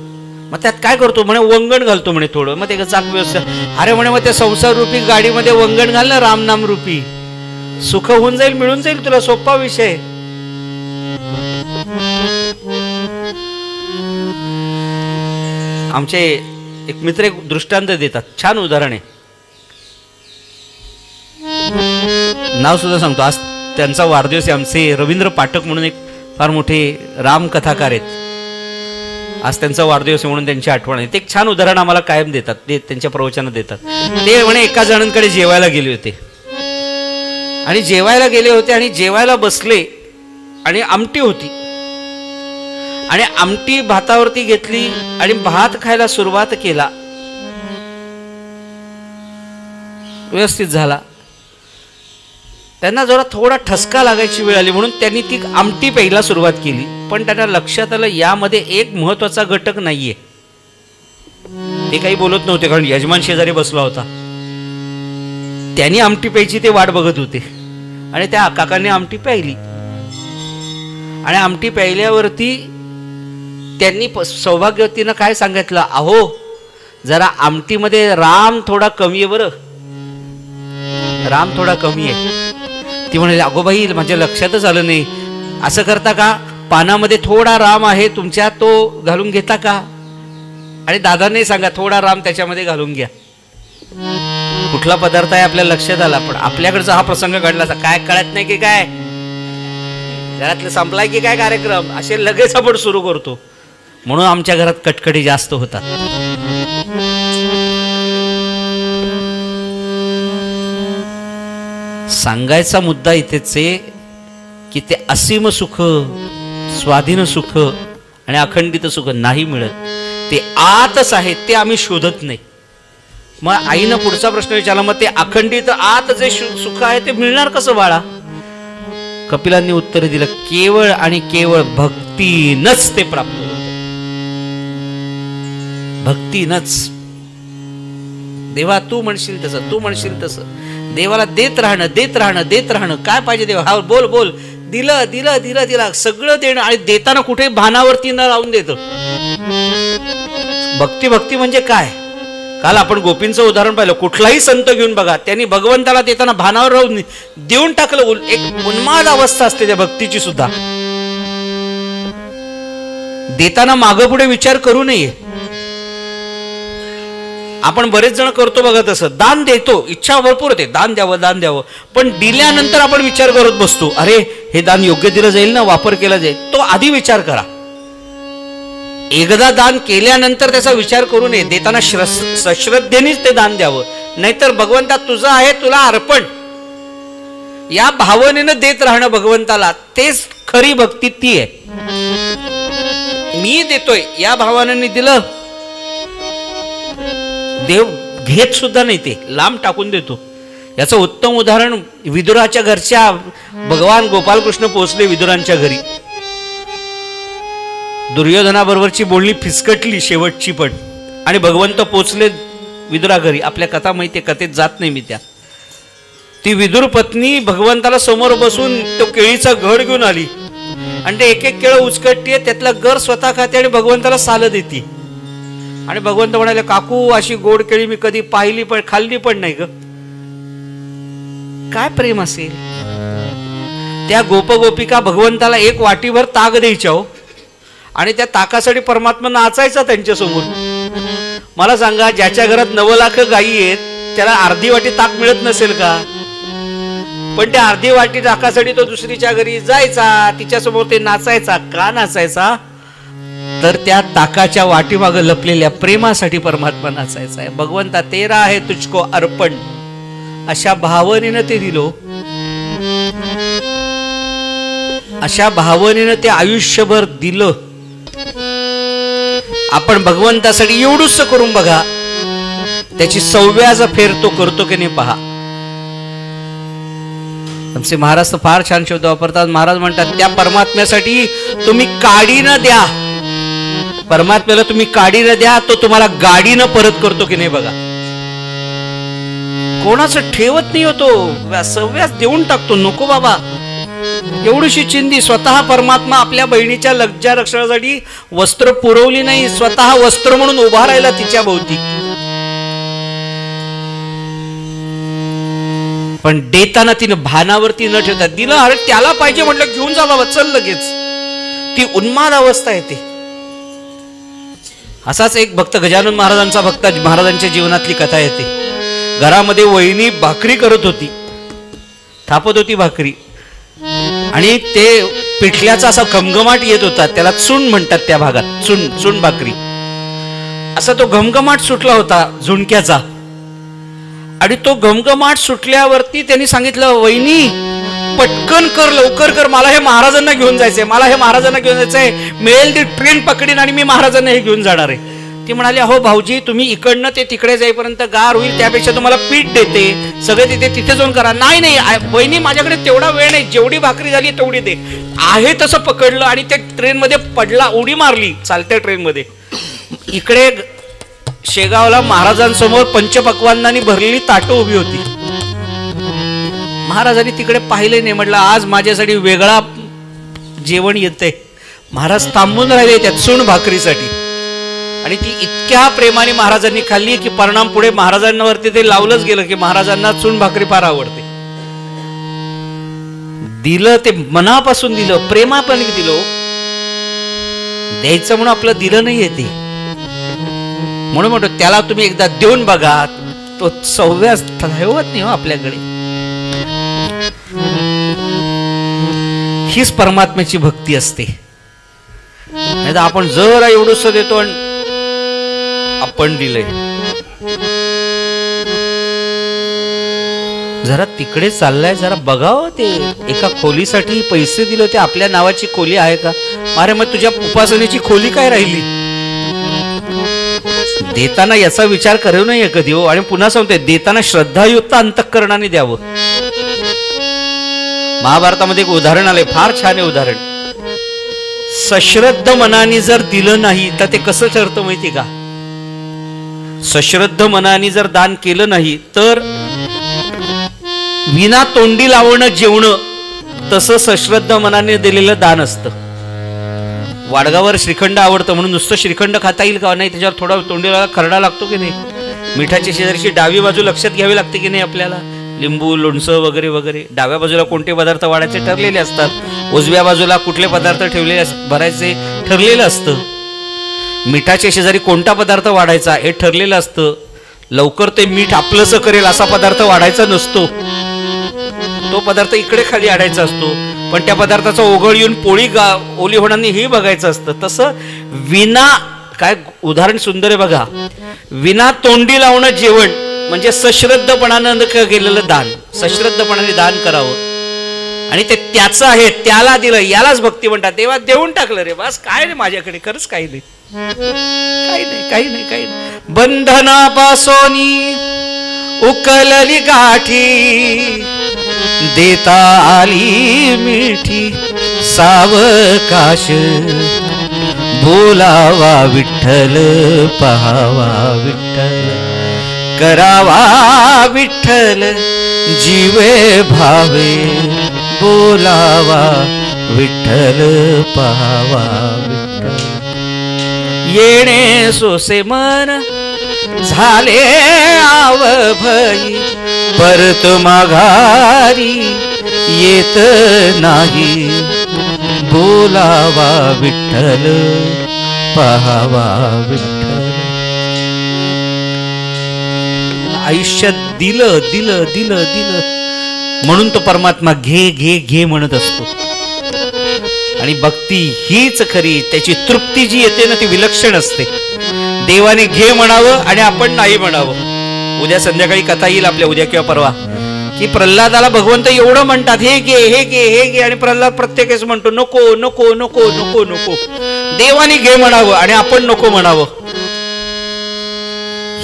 मग त्यात काय करतो? म्हणे वंगण घालतो म्हणे थोडं, मग ते चाक व्यवस्थित. अरे म्हणे मग त्या संसार रूपी गाडीमध्ये वंगण घाल ना, रामनाम रूपी, सुख होऊन जाईल, मिळून जाईल तुला, सोपा विषय. आमचे एक मित्र एक दृष्टांत देतात, छान उदाहरण आहे. नाव सुद्धा सांगतो. आज त्यांचा वाढदिवस आहे. आमचे रवींद्र पाठक म्हणून एक फार मोठे रामकथाकार आहेत. आज त्यांचा वाढदिवस आहे म्हणून त्यांची आठवण आहे. ते एक छान उदाहरण आम्हाला कायम देतात, ते त्यांच्या प्रवचनात देतात. ते म्हणे एका जणांकडे जेवायला गेले होते आणि जेवायला गेले होते आणि जेवायला बसले आणि आमटी होती आणि आमटी भातावरती घेतली आणि भात खायला सुरुवात केला. व्यवस्थित झाला. त्यांना जरा थोडा ठसका लागायची वेळ आली म्हणून त्यांनी ती आमटी प्यायला सुरुवात केली. पण त्यांना लक्षात आलं यामध्ये एक महत्वाचा घटक नाहीये. ते काही बोलत नव्हते कारण यजमान शेजारी बसला होता. त्यांनी आमटी प्यायची ते वाट बघत होते आणि त्या काकांनी आमटी प्यायली आणि आमटी प्यायल्यावरती त्यांनी सौभाग्यवतीनं काय सांगितलं, अहो जरा आमटीमध्ये राम थोडा कमी आहे बरं, राम थोडा कमी आहे. ती म्हणाली अगो बाई माझ्या लक्षातच आलं नाही. असं करता का? पानामध्ये थोडा राम आहे तुमच्या, तो घालून घेता का? आणि दादाने सांगा थोडा राम त्याच्यामध्ये घालून घ्या. कुठला पदार्थ आहे आपल्या लक्षात आला, पण आपल्याकडचा हा प्रसंग घडला काय कळत नाही की काय, घरातलं संपलाय की काय कार्यक्रम, असे लगेच आपण सुरू करतो. म्हणून आमच्या घरात कटकटी जास्त होतात. सांगायचा मुद्दा इथेच आहे की ते असीम सुख, स्वाधीन सुख आणि अखंडित सुख नाही मिळत. ते आतच आहे, ते आम्ही शोधत नाही. मग आईनं पुढचा प्रश्न विचारला, मग ते अखंडित आत जे सुख आहे ते मिळणार कसं बाळा? कपिलांनी उत्तर दिलं, केवळ आणि केवळ भक्तीनच ते प्राप्त होतं. भक्तीनच. देवा तू म्हणशील तसं, तू म्हणशील तसं. देवाला देत राहणं, देत राहणं, देत राहणं. काय पाहिजे देवा? हा बोल बोल. दिलं दिलं दिलं दिलं सगळं देणं आणि देताना कुठे भानावरती न लावून देतं. भक्ती भक्ती म्हणजे काय? काल आपण गोपींचं उदाहरण पाहिलं. कुठलाही संत घेऊन बघा, त्यांनी भगवंताला देताना भानावर राहून देऊन टाकलं. एक उन्माद अवस्था असते त्या भक्तीची सुद्धा. देताना मागं पुढे विचार करू नये. आपण बरेच जण करतो बघा तसं. दान देतो, इच्छा भरपूर होते, दान द्यावं दान द्यावं, पण दिल्यानंतर आपण विचार करत बसतो, अरे हे दान योग्य दिलं जाईल ना, वापर केला जाईल. तो आधी विचार करा. एकदा दान केल्यानंतर त्याचा विचार करू नये. देताना सश्रद्धेनेच ते दान द्यावं. नाहीतर भगवंता तुझं आहे, तुला अर्पण, या भावनेनं देत राहणं भगवंताला, तेच खरी भक्ती ती आहे. मी देतोय या भावनेने दिलं, देव घेत सुद्धा नाही, ते लांब टाकून देतो. याचं उत्तम उदाहरण विदुराच्या घरच्या भगवान गोपालकृष्ण पोहोचले विदुरांच्या घरी. दुर्योधनाबरोबरची बोलणी फिसकटली शेवटची पण, आणि भगवंत पोचले विदुरा घरी. आपल्या कथा माहिती, कथेत जात नाही मी त्या. ती विदुर पत्नी भगवंताला समोर बसून तो केळीचा घड घेऊन आली आणि ते एक एक केळं उचकटतीये, त्यातला गर स्वतः खाते आणि भगवंताला साल देते. आणि भगवंत म्हणाले, काकू अशी गोड केळी मी कधी पाहिली पण खाल्ली पण नाही ग. काय प्रेम असेल. त्या गोपगोपिका भगवंताला एक वाटीभर ताक द्यायच्या हो, आणि त्या ताकासाठी परमात्मा नाचायचा त्यांच्यासमोर. मला सांगा, ज्याच्या घरात 9 लाख गायी आहेत त्याला अर्धी वाटी ताक मिळत नसेल का? पण त्या अर्धी वाटी ताकासाठी तो दुसरीच्या घरी जायचा, तिच्यासमोर ते नाचायचा. का नाचायचा? तर त्या ताकाच्या वाटीमागं लपलेल्या प्रेमासाठी परमात्मा नाचायचा आहे. भगवंता तेरा आहे तुझको अर्पण, अशा भावनेनं ते दिलो. अशा भावनेनं ते आयुष्यभर दिलं. आपण भगवंतासाठी एवढूच करून बघा, त्याची 6व्या फेर तो करतो की नाही पहा. आमचे महाराज तर फार छान शब्द वापरतात. महाराज म्हणतात, त्या परमात्म्यासाठी तुम्ही काडीनं द्या. परमात्म्याला तुम्ही काडीनं द्या, तो तुम्हाला गाडीनं परत करतो की नाही बघा. कोणाचं ठेवत नाही होतो, 6व्या देऊन टाकतो. नको बाबा, एवढीशी चिंधी. स्वतः परमात्मा आपल्या बहिणीच्या लज्जा रक्षणासाठी वस्त्र पुरवली नाही, स्वतः वस्त्र म्हणून उभा राहिला तिच्या भोवती. पण देताना तिनं भानावरती न ठेवता दिलं. अरे त्याला पाहिजे म्हटलं, घेऊन जा बाबा, चल लगेच. ती उन्माद अवस्था येते. असाच एक भक्त, गजानन महाराजांचा भक्त, महाराजांच्या जीवनातली कथा येते. घरामध्ये वहिनी भाकरी करत होती, थापत होती भाकरी, आणि ते पिठल्याचा असा घमघमाट येत होता. त्याला चुन म्हणतात त्या भागात, चुन भाकरी. असा तो घमघमाट सुटला होता झुणक्याचा. आणि तो घमघमाट सुटल्यावरती त्यांनी सांगितलं, वहिनी पटकन कर, लवकर कर, मला हे महाराजांना घेऊन जायचंय, मला हे महाराजांना घेऊन जायचंय. मिळेल ती ट्रेन पकडीन आणि मी महाराजांना हे घेऊन जाणार आहे. ती म्हणाली, हो भाऊजी, तुम्ही इकडनं ते तिकडे जाईपर्यंत गार होईल, त्यापेक्षा तुम्हाला पीठ देते, सगळे तिथे जाऊन करा. नाही वहिनी, माझ्याकडे तेवढा वेळ नाही, जेवढी भाकरी झाली तेवढी दे. आहे तसं पकडलं आणि त्या ट्रेनमध्ये पडला, उडी मारली चालत्या ट्रेनमध्ये. इकडे शेगावला महाराजांसमोर पंचपक्वान्नांनी भरलेली ताटं उभी होती. महाराजांनी तिकडे पाहिले नाही, म्हटलं आज माझ्यासाठी वेगळा जेवण येतंय. महाराज थांबून राहिले त्या चुण भाकरीसाठी, आणि ती इतक्या प्रेमाने महाराजांनी खाल्ली की परिणाम पुढे महाराजांवरती ते लावलंच गेलं की महाराजांना चुण भाकरी फार आवडते. दिलं ते मनापासून दिलं, प्रेमापणे दिलं. द्यायचं म्हणून आपलं दिलं नाही येते. म्हणून म्हणतो, त्याला तुम्ही एकदा देऊन बघा, तो 6व्या ठेवत नाही हो आपल्याकडे. हीच परमात्म्याची भक्ती असते. नाही तर आपण जरा एवढंच देतो आणि आपण दिलंय. जरा तिकडे चाललाय, जरा बघावं. ते एका खोलीसाठी पैसे दिले होते, आपल्या नावाची खोली आहे का? अरे मग तुझ्या उपासनेची खोली काय राहिली? देताना याचा विचार करू नये कधी हो. आणि पुन्हा सांगतोय, देताना श्रद्धायुक्त अंतःकरणाने द्यावं. महाभारतामध्ये एक उदाहरण आलंय, फार छान आहे उदाहरण. सश्रद्ध मनाने जर दिलं नाही तर ते कसं ठरतं माहिती का? सश्रद्ध मनाने जर दान केलं नाही तर विना तोंडी लावणं जेवणं, तसं सश्रद्ध मनाने दिलेलं दान असतं. वाडगावर श्रीखंड आवडतं म्हणून नुसतं श्रीखंड खाता येईल का? नाही, त्याच्यावर थोडा तोंडीला खरडा लागतो की नाही? मिठाच्या शेजारची डावी बाजू लक्षात घ्यावी लागते की नाही आपल्याला? लिंबू, लोणचं वगैरे वगैरे. डाव्या बाजूला कोणते पदार्थ वाढायचे ठरलेले असतात, उजव्या बाजूला कुठले पदार्थ ठेवलेले भरायचे ठरलेलं असतं. मिठाच्या शेजारी कोणता पदार्थ वाढायचा हे ठरलेलं असतं. लवकर ते मीठ आपलंसं करेल असा पदार्थ वाढायचा नसतो, तो पदार्थ इकडे खाली आणायचा असतो. पण त्या पदार्थाचा ओघळ येऊन पोळी ओली होणार नाही हे बघायचं असतं. तसं विना काय उदाहरण सुंदर आहे बघा. विना तोंडी लावणं जेवण म्हणजे सश्रद्धपणानं केलेलं दान. सश्रद्धपणाने दान करावं आणि ते त्याचं आहे, त्याला दिलं, यालाच भक्ती म्हणतात. देवा देऊन टाकलं रे, बस काय नाही माझ्याकडे, खरंच काही नाही, काही नाही, काही नाही, काही नाही. बंधनापासोनी उकलली गाठी, देता आली मिठी सावकाश, बोलावा विठ्ठल, पहावा विठ्ठल, करावा विठ्ठल, जीवे भावे, बोलावा विठ्ठल, पहावा विठ्ठल. येणे सोसे मन झाले आवभयी, परत माघारी येत नाही, बोलावा विठ्ठल, पहावा विठ्ठल. आयुष्यात दिलं दिलं दिलं दिलं म्हणून तो परमात्मा घे घे घे म्हणत असतो. आणि भक्ती हीच खरी, त्याची तृप्ती जी येते ना ती विलक्षण असते. देवाने घे म्हणावं आणि आपण नाही म्हणावं. उद्या संध्याकाळी कथा येईल आपल्या, उद्या किंवा परवा, की प्रल्हादाला भगवंत एवढं म्हणतात, हे घे हे घे हे घे, आणि प्रल्हाद प्रत्येकच म्हणतो नको नको नको नको नको. देवाने घे म्हणावं आणि आपण नको म्हणावं.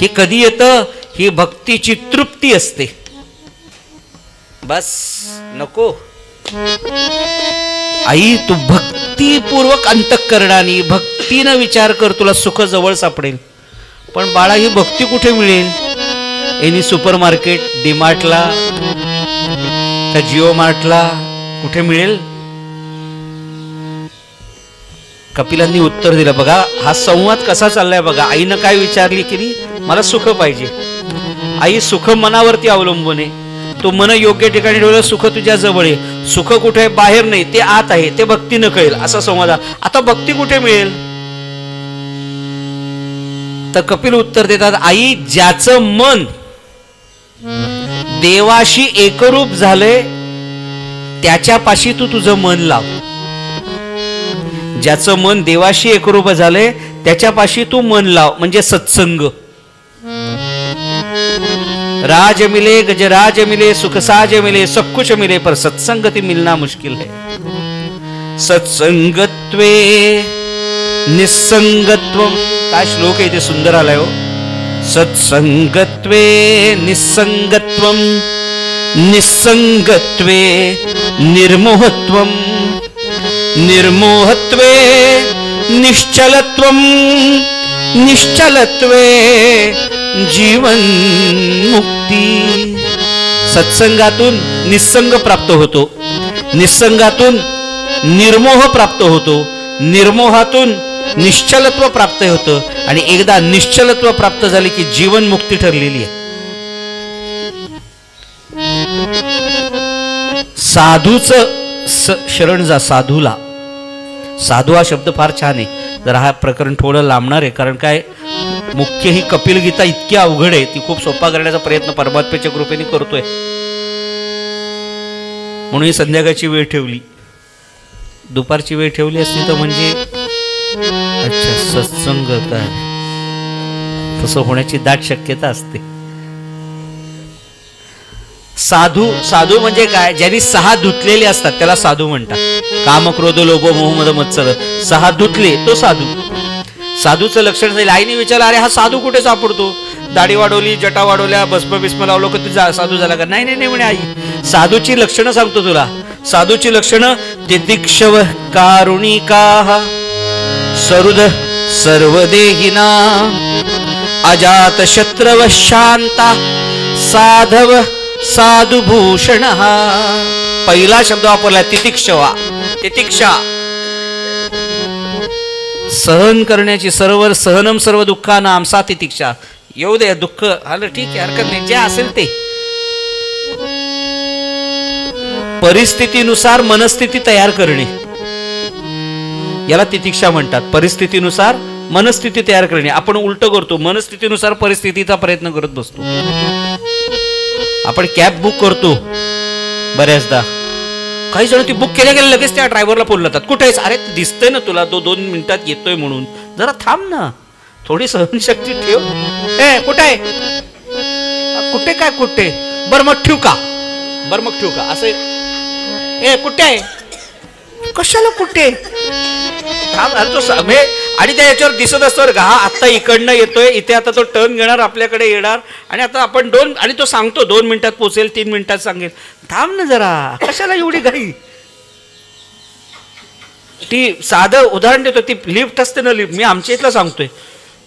हे कधी येतं? ही भक्तीची तृप्ती असते. बस नको. आई तू भक्तीपूर्वक अंतःकरणाने भक्तीनं विचार कर, तुला सुख जवळ सापडेल. पण बाळा ही भक्ती कुठे मिळेल? एनी सुपर मार्केट, डीमार्टला का जिओ मार्टला कुठे मिळेल? कपिलांनी उत्तर दिलं. बघा हा संवाद कसा चाललाय बघा. आईनं काय विचारली की मला सुख पाहिजे. आई सुख मनावरती अवलंबून आहे. तू मन योग्य ठिकाणी ठेवलं, सुख तुझ्या जवळ आहे. सुख कुठे आहे? बाहेर नाही, ते आत आहे, ते भक्तीनं कळेल. असा संवाद. आता भक्ती कुठे मिळेल? तर कपिल उत्तर देतात, आई ज्याचं मन देवाशी एकरूप झालंय त्याच्यापाशी तू तुझं मन लाव. ज्याचं मन देवाशी एकरूप झालंय त्याच्यापाशी तू मन लाव, म्हणजे सत्संग. राज मिले गजराज मिले सुख साज मिले सब कुछ मिले पर सत्संगति मिलना मुश्किल है. सत्संगत्वे निस्संगत्वम. काय श्लोक आहे ते सुंदर आलाय हो. सत्संगत्वे निस्संगत्वम निस्संगत्वे निर्मोहत्वम निर्मोहत्वे निश्चलत्वम निश्चलत्वे जीवन मुक्ती. सत्संगातून निस्संग प्राप्त होतो, निस्संगातून निर्मोह प्राप्त होतो, निर्मोहातून निश्चलत्व प्राप्त होतं, आणि एकदा निश्चलत्व प्राप्त झाले की जीवन मुक्ती ठरलेली आहे. साधूचं शरण जा. साधूला, साधू हा शब्द फार छान आहे. जरा हा प्रकरण थोडं लांबणार आहे, कारण काय मुख्य ही कपिल गीता इतकी अवघड आहे, ती खूप सोपा करण्याचा प्रयत्न परमात्म्याच्या कृपेने करतोय. म्हणून ही संध्याकाळची वेळ ठेवली. दुपारची वेळ ठेवली असती तर म्हणजे अच्छा सत्संग काय, तसं होण्याची दाट शक्यता असते. साधू, साधू म्हणजे काय? ज्यांनी 6 धुतलेले असतात त्याला साधू म्हणतात. काम क्रोध लोभ मोह मद मत्सर 6 धुतले तो साधू. साधूचं लक्षण जाईल. आईने विचारलं, अरे हा साधू कुठे सापडतो? दाढी वाढवली, जटा वाढवल्या, भस्म बिस्म लावलो की तुझा साधू झाला का? नाही नाही नाही म्हणे आई, साधूची लक्षणं सांगतो तुला. साधूची लक्षणं: तितिक्षव कारुणिका सरुद सर्वदेहिना अजात शत्रव शांता साधव साधुभूषण. पहिला शब्द वापरला तितिक्षवा. तितिक्षा सहन करण्याची. सर्व सहनम सर्व दुःखाना आमसा तितिक्षा. येऊ दे दुःख, आलं ठीक आहे, हरकत नाही, जे असेल ते. परिस्थितीनुसार मनस्थिती तयार करणे याला तितिक्षा म्हणतात. परिस्थितीनुसार मनस्थिती तयार करणे. आपण उलट करतो, मनस्थितीनुसार परिस्थितीचा प्रयत्न करत बसतो. आपण कॅब बुक करतो बऱ्याचदा, काही जण ती बुक केल्या गेल्या लगेच त्या ड्रायव्हरला फोन लावतात, कुठे आहेस? अरे दिसतंय ना तुला, तो 2 मिनिटात येतोय म्हणून, जरा थांब ना, थोडी सहनशक्ती ठेव. ए कुठे आहे? कुठे काय कुठे? बरं मग ठेवू का? बरं मग ठेवू का? असं ए कुठे आहे? कशाला कुठे? थांब. अरे तो आणि त्या याच्यावर दिसत असतो का, हा आत्ता इकडनं येतोय, इथे आता तो टर्न घेणार, आपल्याकडे येणार, आणि आता आपण 2, आणि तो सांगतो 2 मिनिटात पोहोचेल, 3 मिनिटात सांगेल. थांब ना जरा, कशाला एवढी घाई? ती साधं उदाहरण देतो, ती लिफ्ट असते ना, लिफ्ट मी आमच्या इथलं सांगतोय,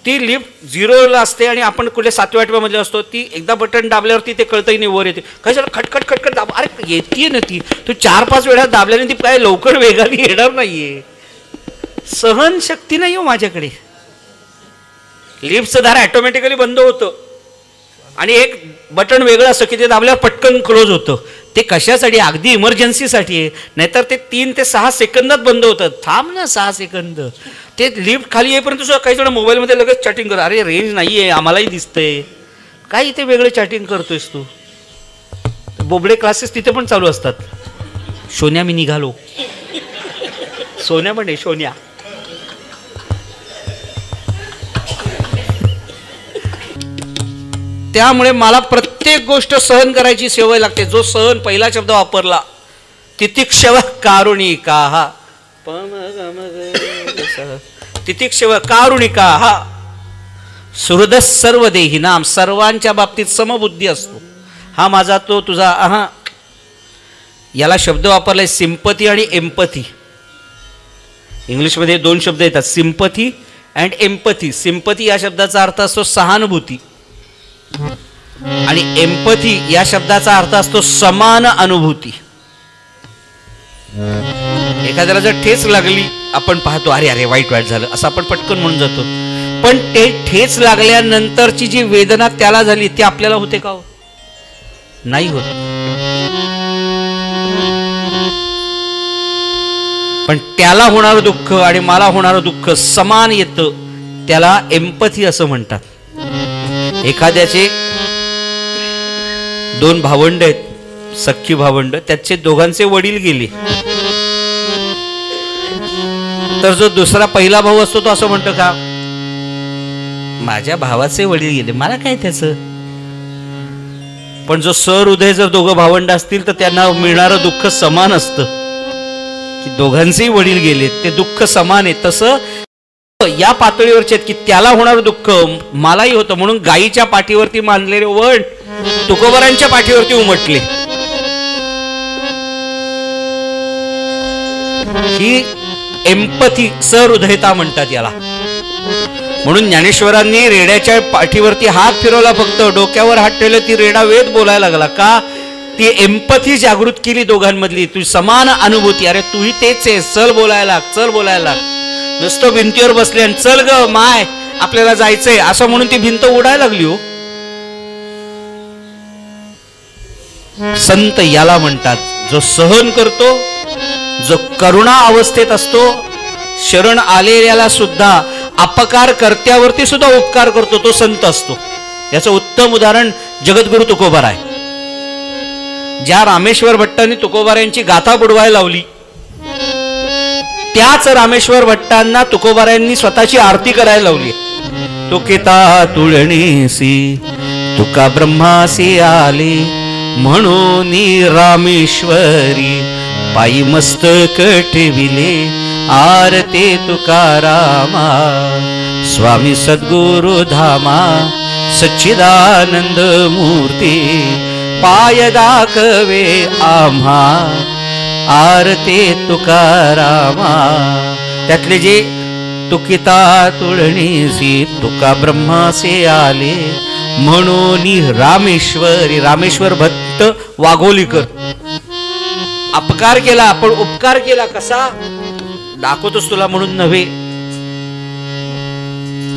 ती लिफ्ट 0ला असते आणि आपण कुठे 7व्या 8व्या मध्ये असतो, ती एकदा बटन दाबल्यावरती ते कळतही नाही, वर येते. काय झालं? खटखट खटखट दाब, अरे येते ना ती, तू 4-5 वेळा दाबल्याने ती काय लवकर वेगाने येणार नाहीये. सहनशक्ती नाही हो माझ्याकडे. लिफ्टचं दार ऑटोमॅटिकली बंद होतं आणि एक बटन वेगळं असतं की ते दाबल्यावर पटकन क्लोज होतं. ते कशासाठी? अगदी इमर्जन्सीसाठी आहे, नाहीतर ते 3 ते 6 सेकंदात बंद होतं. थांब ना 6 सेकंद. ते लिफ्ट खाली येईपर्यंत सुद्धा काही जण मोबाईलमध्ये लगेच चॅटिंग कर, अरे रेंज नाही आहे, आम्हालाही दिसतंय, काय इथे वेगळं चॅटिंग करतोयस तू? बोबडे क्लासेस तिथे पण चालू असतात. सोन्या मी निघालो, सोन्या म्हणे सोन्या. त्यामुळे मला प्रत्येक गोष्ट सहन करायची सवय लागते. जो सहन पहिला शब्द वापरला, तितिक्षव कारुणिका, तितिक्षव कारुणिका, सुहृद सर्व देहिनाम, सर्वांच्या बाबतीत समबुद्धी असतो. हा माझा तो तुझा. याला शब्द वापरलाय सिंपथी आणि एम्पथी. इंग्लिशमध्ये 2 शब्द येतात, सिंपथी अँड एम्पथी. सिंपथी या शब्दाचा अर्थ असतो सहानुभूती, आणि एम्पथी या शब्दाचा अर्थ असतो समान अनुभूती. एखाद्याला जर ठेच लागली, आपण पाहतो अरे अरे वाईट झालं असं आपण पटकन म्हणून जातो, पण ते ठेच लागल्यानंतरची जी वेदना त्याला झाली ती आपल्याला होते का? नाही होत. पण त्याला होणारं दुःख आणि मला होणारं दुःख समान येतं, त्याला एम्पथी असं म्हणतात. एखाद्याचे 2 भावंड आहेत, सख्खी भावंड, त्याचे दोघांचे वडील गेले, तर जो दुसरा पहिला भाऊ असतो तो असं म्हणतो का, माझ्या भावाचे वडील गेले, मला काय त्याचं? पण जो सहृदय जर दोघं भावंड असतील तर त्यांना मिळणारं दुःख समान असतं, की दोघांचेही वडील गेले, ते दुःख समान आहे. तसं या पातळीवरचे आहेत की त्याला होणारं दुःख मलाही होतं, म्हणून गायीच्या पाठीवरती मानलेले वड तुकोबरांच्या पाठीवरती उमटले. ही एम्पथी, सहृदयता म्हणतात याला. म्हणून ज्ञानेश्वरांनी रेड्याच्या पाठीवरती हात फिरवला, फक्त डोक्यावर हात ठेवले, ती रेडा वेद बोलायला लागला. का? ती एम्पथी जागृत केली दोघांमधली, तुझी समान अनुभूती. अरे तूही तेच आहे, चल बोलायला, चल बोलायला. नुसतं भिंतीवर बसले आणि चल ग माय आपल्याला जायचंय असं म्हणून ती भिंत उडायला लागली. हो, संत याला म्हणतात जो सहन करतो, जो करुणा अवस्थेत असतो, शरण आलेल्याला सुद्धा, अपकार कर्त्यावरती सुद्धा उपकार करतो, तो संत असतो. याचं उत्तम उदाहरण जगद्गुरु तुकोबार आहे. ज्या रामेश्वर भट्टांनी तुकोबारांची गाथा बुडवायला लावली, त्याच रामेश्वर भट्टांना तुकोबारांनी स्वतःची आरती करायला लावली. तुकिता तुळणीसी तुका ब्रह्मासी आले, म्हणून रामेश्वरी पायी मस्तक ठेविले, आरते तुकारामा स्वामी सद्गुरु धामा, सच्चिदानंद मूर्ती पाय दाखवे आम्हा, आरते तुकारामा. त्यातले जे तुकिता तुळणीसी तुका ब्रह्मासे आले, म्हणून रामेश्वरी, रामेश्वर भट्ट वाघोलीकर, अपकार केला पण उपकार केला. कसा? दाखवतोस तुला म्हणून नव्हे,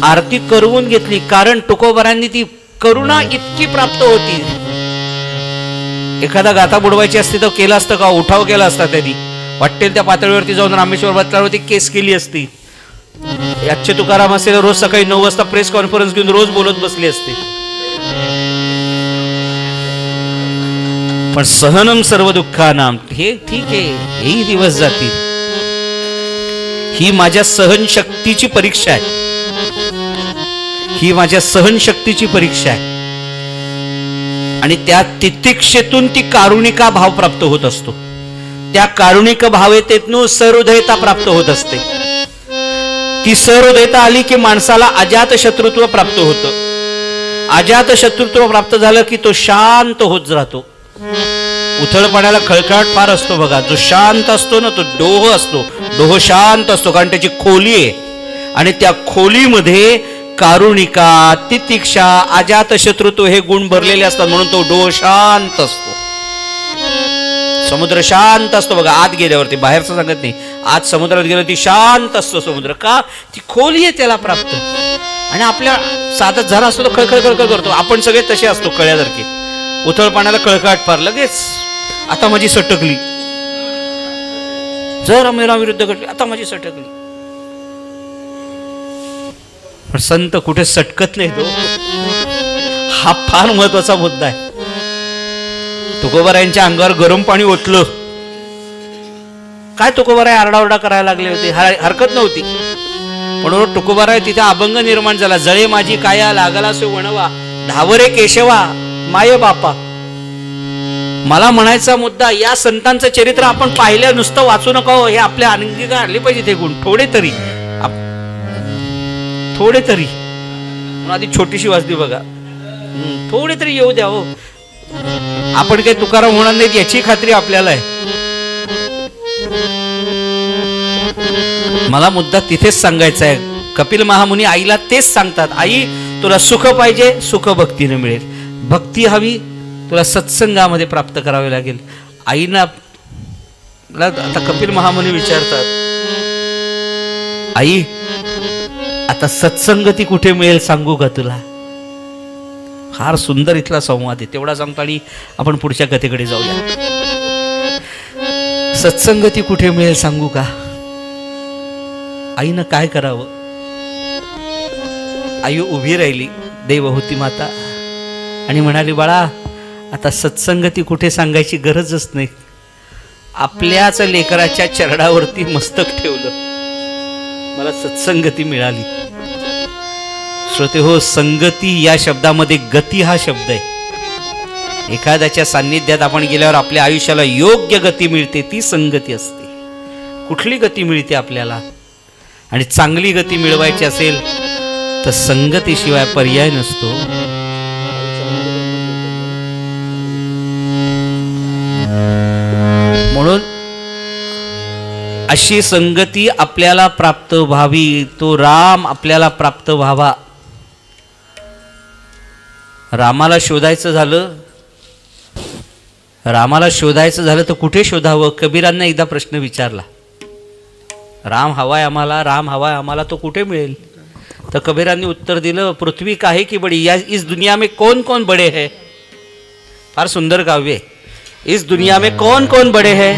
आरती करवून घेतली. कारण तुकोबारांनी ती करुणा इतकी प्राप्त होती. एखादा गाथा बुडवायची असती तर केलं असतं का? उठाव केला असता त्यांनी, वाटेल त्या पातळीवरती जाऊन रामेश्वर भट्टावरती केस केली असती. याचे तुकाराम असेल रोज सकाळी 9 वाजता प्रेस कॉन्फरन्स घेऊन रोज बोलत बसले असते. पण सहनम सर्व दुःखानाम, हे ठीक आहे, हेही दिवस जातील. ही माझ्या सहनशक्तीची परीक्षा आहे, ही माझ्या सहनशक्तीची परीक्षा आहे. आणि त्या तितिक्षेतून ती कारुणिका भाव प्राप्त होत असतो. त्या कारुणिक भावेतेतून सहृदयता प्राप्त होत असते. ती सहृदयता आली की माणसाला अजात शत्रुत्व प्राप्त होतं. अजात शत्रुत्व प्राप्त झालं की तो शांत होत राहतो. उथळपणाला खळखळाट फार असतो बघा. जो शांत असतो ना तो डोह असतो. डोह शांत असतो कारण त्याची खोली आहे. आणि त्या खोलीमध्ये कारुणिका, तितिक्षा, अजात शत्रुत्व हे गुण भरलेले असतात. म्हणून तो डोह शांत असतो. समुद्र शांत असतो बघा आत गेल्यावरती, बाहेरचं सांगत नाही. आत समुद्रात गेल्यावरती शांत असतो समुद्र. का? ती खोली आहे त्याला प्राप्त. आणि आपल्या साधा झरा असतो तो खळखळ खळखळ करतो. आपण सगळे तसे असतो कळ्यासारखे. उथळ पाण्याला खळखळाट फार लगेच. आता माझी सटकली, जर मेरा विरुद्ध घडली, आता माझी सटकली. पण संत कुठे सटकत नाही तो. हा फार महत्वाचा मुद्दा आहे. तुकोबारायांच्या अंगावर गरम पाणी ओतलं. काय तुकोबाराय आरडाओरडा करायला लागले होते, हरकत नव्हती. पण तुकोबाराय तिथे अभंग निर्माण झाला. जळे माझी काया लागला सो वणवा, धावरे केशवा माय बापा. मला म्हणायचा मुद्दा, या संतांचं चरित्र आपण पाहिलं, नुसतं वाचू नका हो. हे आपल्या अंगी आणले पाहिजे ते गुण थोडे तरी, थोडे तरी. आधी छोटीशी वाचली बघा, थोडे तरी येऊ द्या हो. आपण काही तुकाराम होणार नाहीत याची खात्री आपल्याला आहे. मला मुद्दा तिथेच सांगायचा आहे. कपिल महामुनी आईला तेच सांगतात, आई तुला सुख पाहिजे, सुख भक्तीने मिळेल. भक्ती हवी तुला सत्संगामध्ये प्राप्त करावे लागेल. आईना आता कपिल महामुनी विचारतात, आई आता सत्संगती कुठे मिळेल सांगू का तुला? फार सुंदर इथला संवाद आहे. तेवढा सांगतो आणि आपण पुढच्या कथेकडे जाऊया. सत्संगती कुठे मिळेल सांगू का? आईनं काय करावं? आई उभी राहिली, देवहूती माता, आणि म्हणाली, बाळा आता सत्संगती कुठे सांगायची गरजच नाही. आपल्याच लेकराच्या चरणावरती मस्तक ठेवलं, मला सत्संगती मिळाली. श्रोते हो, संगती या शब्दामध्ये गती हा शब्द आहे. एखाद्याच्या सान्निध्यात आपण गेल्यावर आपल्या आयुष्याला योग्य गती मिळते, ती संगती असते. कुठली गती मिळते आपल्याला? आणि चांगली गती मिळवायची असेल तर संगतीशिवाय पर्याय नसतो. म्हणून अशी संगती आपल्याला प्राप्त व्हावी, तो राम आपल्याला प्राप्त व्हावा. रामाला शोधायचं झालं तर कुठे शोधावं? कबीरांना एकदा प्रश्न विचारला, राम हवाय आम्हाला, राम हवाय आम्हाला, तो कुठे मिळेल? तर कबीरांनी उत्तर दिलं, पृथ्वी काहे की बड़ी, या इस दुनिया में कौन कौन बड़े हैं. फार सुंदर काव्य. इस दुनिया में कौन कौन बड़े हैं,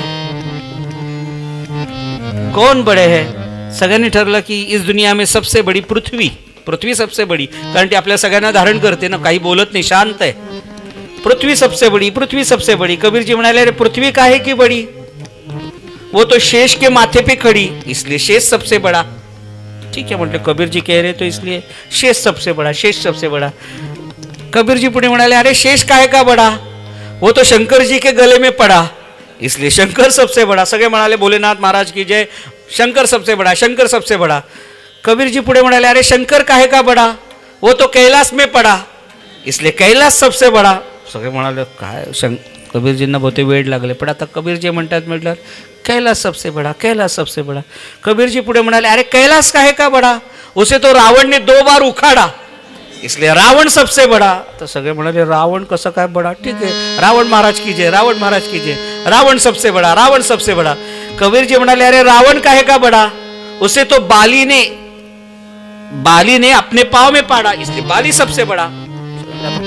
कौन बड़े हैं? सगळ्यांनी ठरलं की इस दुनिया में सबसे बड़ी पृथ्वी, पृथ्वी सबसे बड़ी, कारण ती आपल्या सगळ्यांना धारण करते ना, काही बोलत नाही, शांत आहे. पृथ्वी सबसे बड़ी, पृथ्वी सबसे बड़ी. कबीर जी म्हणाले, अरे पृथ्वी काहे की बड़ी, वो तो शेष के माथे पे खड़ी, इसलिए शेष सबसे बड़ा. ठीक है म्हटलं, कबीर जी कह रहे तो इसलिए शेष सबसे बड़ा, शेष सबसे बड़ा. कबीर जी पुढे म्हणाले, अरे शेष काहे का बड़ा, वो तो शंकर जी के गले में पड़ा, इसलिए शंकर सबसे बड़ा. सगळे म्हणाले, भोलेनाथ महाराज की जय, शंकर सबसे बड़ा, शंकर सबसे बड़ा. कबीर जी पुढे म्हणाले, अरे शंकर काहे का बड़ा, वो तो कैलाश में पड़ा, इसलिए कैलाश सबसे बड़ा. सगळे म्हणाले, काय कबीरजींना बहुते वेळ लागले, पण आता कबीरजी म्हणतात म्हटलं कैलाश सबसे बड़ा, कैलाश सबसे बड़ा. कबीरजी पुढे म्हणाले, अरे कैलाश काहे का बड़ा, उसे तो रावण ने 2 बार उखाड़ा, इसलिए रावण सबसे बड़ा. तर सगळे म्हणाले, रावण कसं काय बड़ा? ठीक है, रावण महाराज की जय, रावण महाराज की जय, रावण सबसे बड़ा, रावण सबसे बड़ा. कबीरजी म्हणाले, अरे रावण काहे का बड़ा, उसे तो बाली ने अपने पाँव में पाड़ा, इसलिए बाली सबसे बड़ा.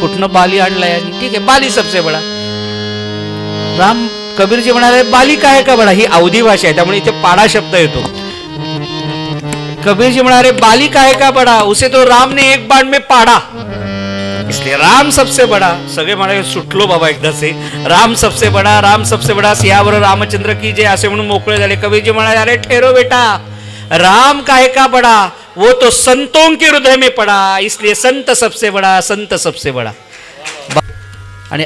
कुठनं बाली आणला यांनी? ठीक आहे, बाली सबसे बड़ा. राम कबीरजी म्हणाले, बाली काहे का बड़ा, ही अवधी भाषा आहे त्यामुळे इथे पाडा शब्द येतो. कबीरजी म्हणाले, बाली काहे का बड़ा, उसे तो राम ने 1 बाण में पाड़ा, इसलिए राम सबसे बड़ा. सगळे म्हणाले सुटलो बाबा एकदाचे. राम सबसे बड़ा, राम सबसे बड़ा, सियावर रामचंद्र की जय असे म्हणून मोकळे झाले. कबीरजी म्हणाले अरे ठहरो बेटा, राम काहे का बड़ा, वो तो संतों के हृदय में पड़ा, इसलिए संत सबसे बड़ा, संत सबसे बड़ा. आणि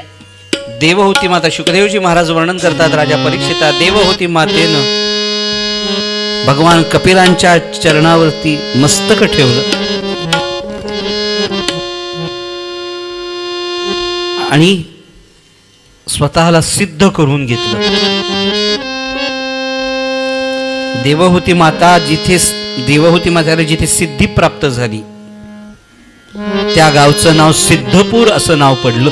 देवहूती माता, शुकदेवजी महाराज वर्णन करतात राजा परीक्षिता, देवहूती मातेनं भगवान कपिलांच्या चरणावरती मस्तक ठेवलं आणि स्वतःला सिद्ध करून घेतलं. देवहूती मात्याला जिथे सिद्धी प्राप्त झाली त्या गावचं नाव सिद्धपूर असं नाव पडलं.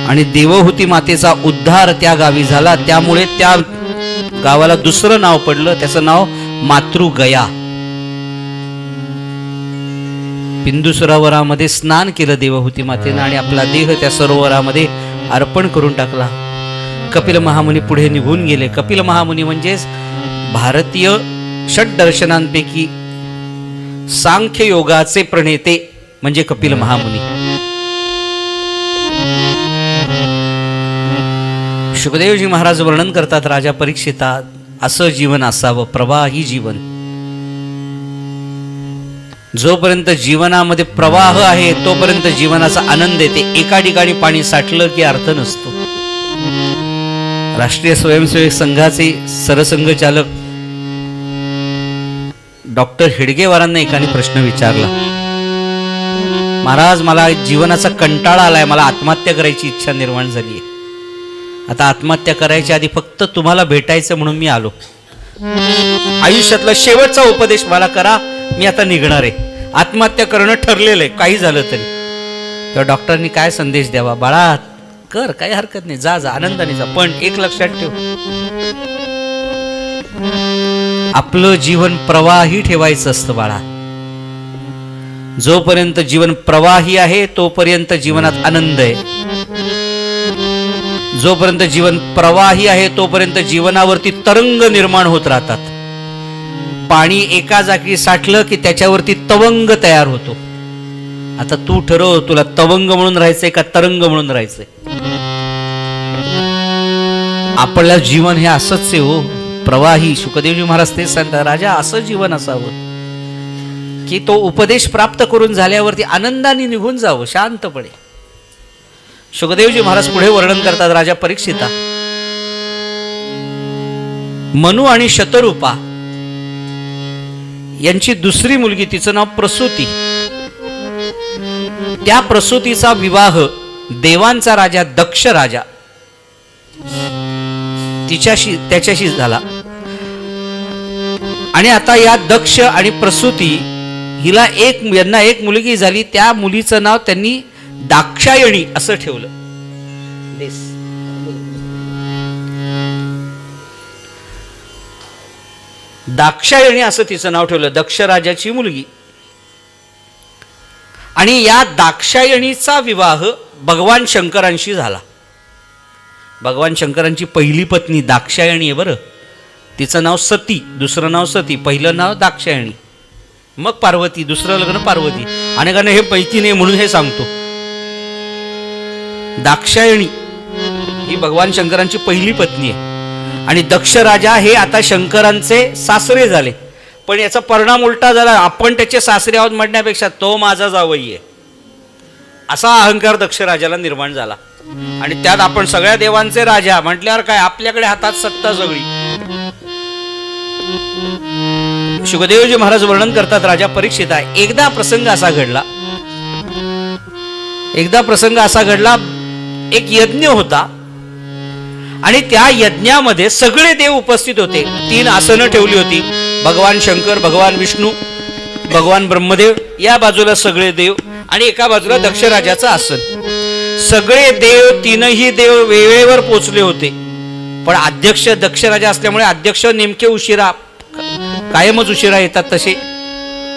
आणि देवहूती मातेचा उद्धार त्या गावी झाला, त्यामुळे त्या गावाला दुसरं नाव पडलं, त्याचं नाव मातृगया. बिंदू सरोवरामध्ये स्नान केलं देवहूती मातेनं आणि आपला देह त्या सरोवरामध्ये अर्पण करून टाकला. कपिल महामुनी पुढे निघून गेले. कपिल महामुनी म्हणजेच भारतीय षड्दर्शनांपैकी सांख्य योगाचे प्रणेते म्हणजे कपिल महामुनी. शुकदेवजी महाराज वर्णन करतात राजा परीक्षिता, असं जीवन असावं, प्रवाही जीवन. जोपर्यंत जीवनामध्ये प्रवाह आहे तोपर्यंत जीवनाचा आनंद येते. एका ठिकाणी पाणी साठलं की अर्थ नसतो. राष्ट्रीय स्वयंसेवक संघाचे सरसंघचालक डॉक्टर हेडगेवारांना एकाने प्रश्न विचारला, महाराज मला जीवनाचा कंटाळा आलाय, मला आत्महत्या करायची इच्छा निर्माण झाली आहे. आता आत्महत्या करायच्या आधी फक्त तुम्हाला भेटायचं म्हणून मी आलो. आयुष्यातला शेवटचा उपदेश मला करा, मी आता निघणार आहे. आत्महत्या करणं ठरलेलं आहे काही झालं तरी. तर डॉक्टरांनी काय संदेश द्यावा, बाळा कर, काही हरकत नाही, जा जा आनंदाने जा, पण एक लक्षात ठेव, आपलं जीवन प्रवाही ठेवायचं असतं बाळा. जोपर्यंत जीवन प्रवाही आहे तोपर्यंत जीवनात आनंद आहे. जोपर्यंत जीवन प्रवाही आहे तोपर्यंत जीवनावरती तरंग निर्माण होत राहतात. पाणी एका जागी साठलं की त्याच्यावरती तवंग तयार होतो. आता तू ठरव, तुला तवंग म्हणून राहायचंय का तरंग म्हणून राहायचंय. आपलं जीवन हे असंच आहे हो, प्रवाही. शुकदेवजी महाराज तेच सांगतात, राजा असं जीवन असावं की तो उपदेश प्राप्त करून झाल्यावरती आनंदाने निघून जावं शांतपणे. शुकदेवजी महाराज पुढे वर्णन करतात राजा परीक्षिता, मनु आणि शतरूपा यांची दुसरी मुलगी, तिचं नाव प्रसूती. त्या प्रसूतीचा विवाह देवांचा राजा दक्ष राजा त्याच्याशी झाला. आणि आता या दक्ष आणि प्रसूती यांना एक मुलगी झाली. त्या मुलीचं नाव त्यांनी दाक्षायणी असं ठेवलं. दाक्षायणी असं तिचं नाव ठेवलं, दक्ष राजाची मुलगी. आणि या दाक्षायणीचा विवाह भगवान शंकरांशी झाला. भगवान शंकरांची पहिली पत्नी दाक्षायणी आहे बरं. तिचं नाव सती, दुसरं नाव सती, पहिलं नाव दाक्षायणी, मग पार्वती, दुसरं लग्न पार्वती. अनेकांना हे पैकी नाही म्हणून हे सांगतो. दाक्षायणी ही भगवान शंकरांची पहिली पत्नी आहे. आणि दक्ष राजा हे आता शंकरांचे सासरे झाले. पण याचा परिणाम उलटा झाला. आपण त्याचे सासरे आहोत म्हणण्यापेक्षा तो माझा जावई आहे असा अहंकार दक्ष राजाला निर्माण झाला. आणि त्यात आपण सगळ्या देवांचे राजा म्हटल्यावर काय, आपल्याकडे हातात सत्ता सगळी. शुकदेवजी महाराज वर्णन करतात राजा परीक्षिता, एकदा प्रसंग असा घडला, एक यज्ञ होता आणि त्या यज्ञामध्ये सगळे देव उपस्थित होते. 3 आसनं ठेवली होती. भगवान शंकर, भगवान विष्णू, भगवान ब्रह्मदेव, या बाजूला सगळे देव आणि एका बाजूला दक्ष राजाचं आसन. सगळे देव, 3ही देव वेळेवर पोचले होते. पण अध्यक्ष दक्ष राजा असल्यामुळे अध्यक्ष नेमके उशिरा, कायमच उशिरा येतात तसे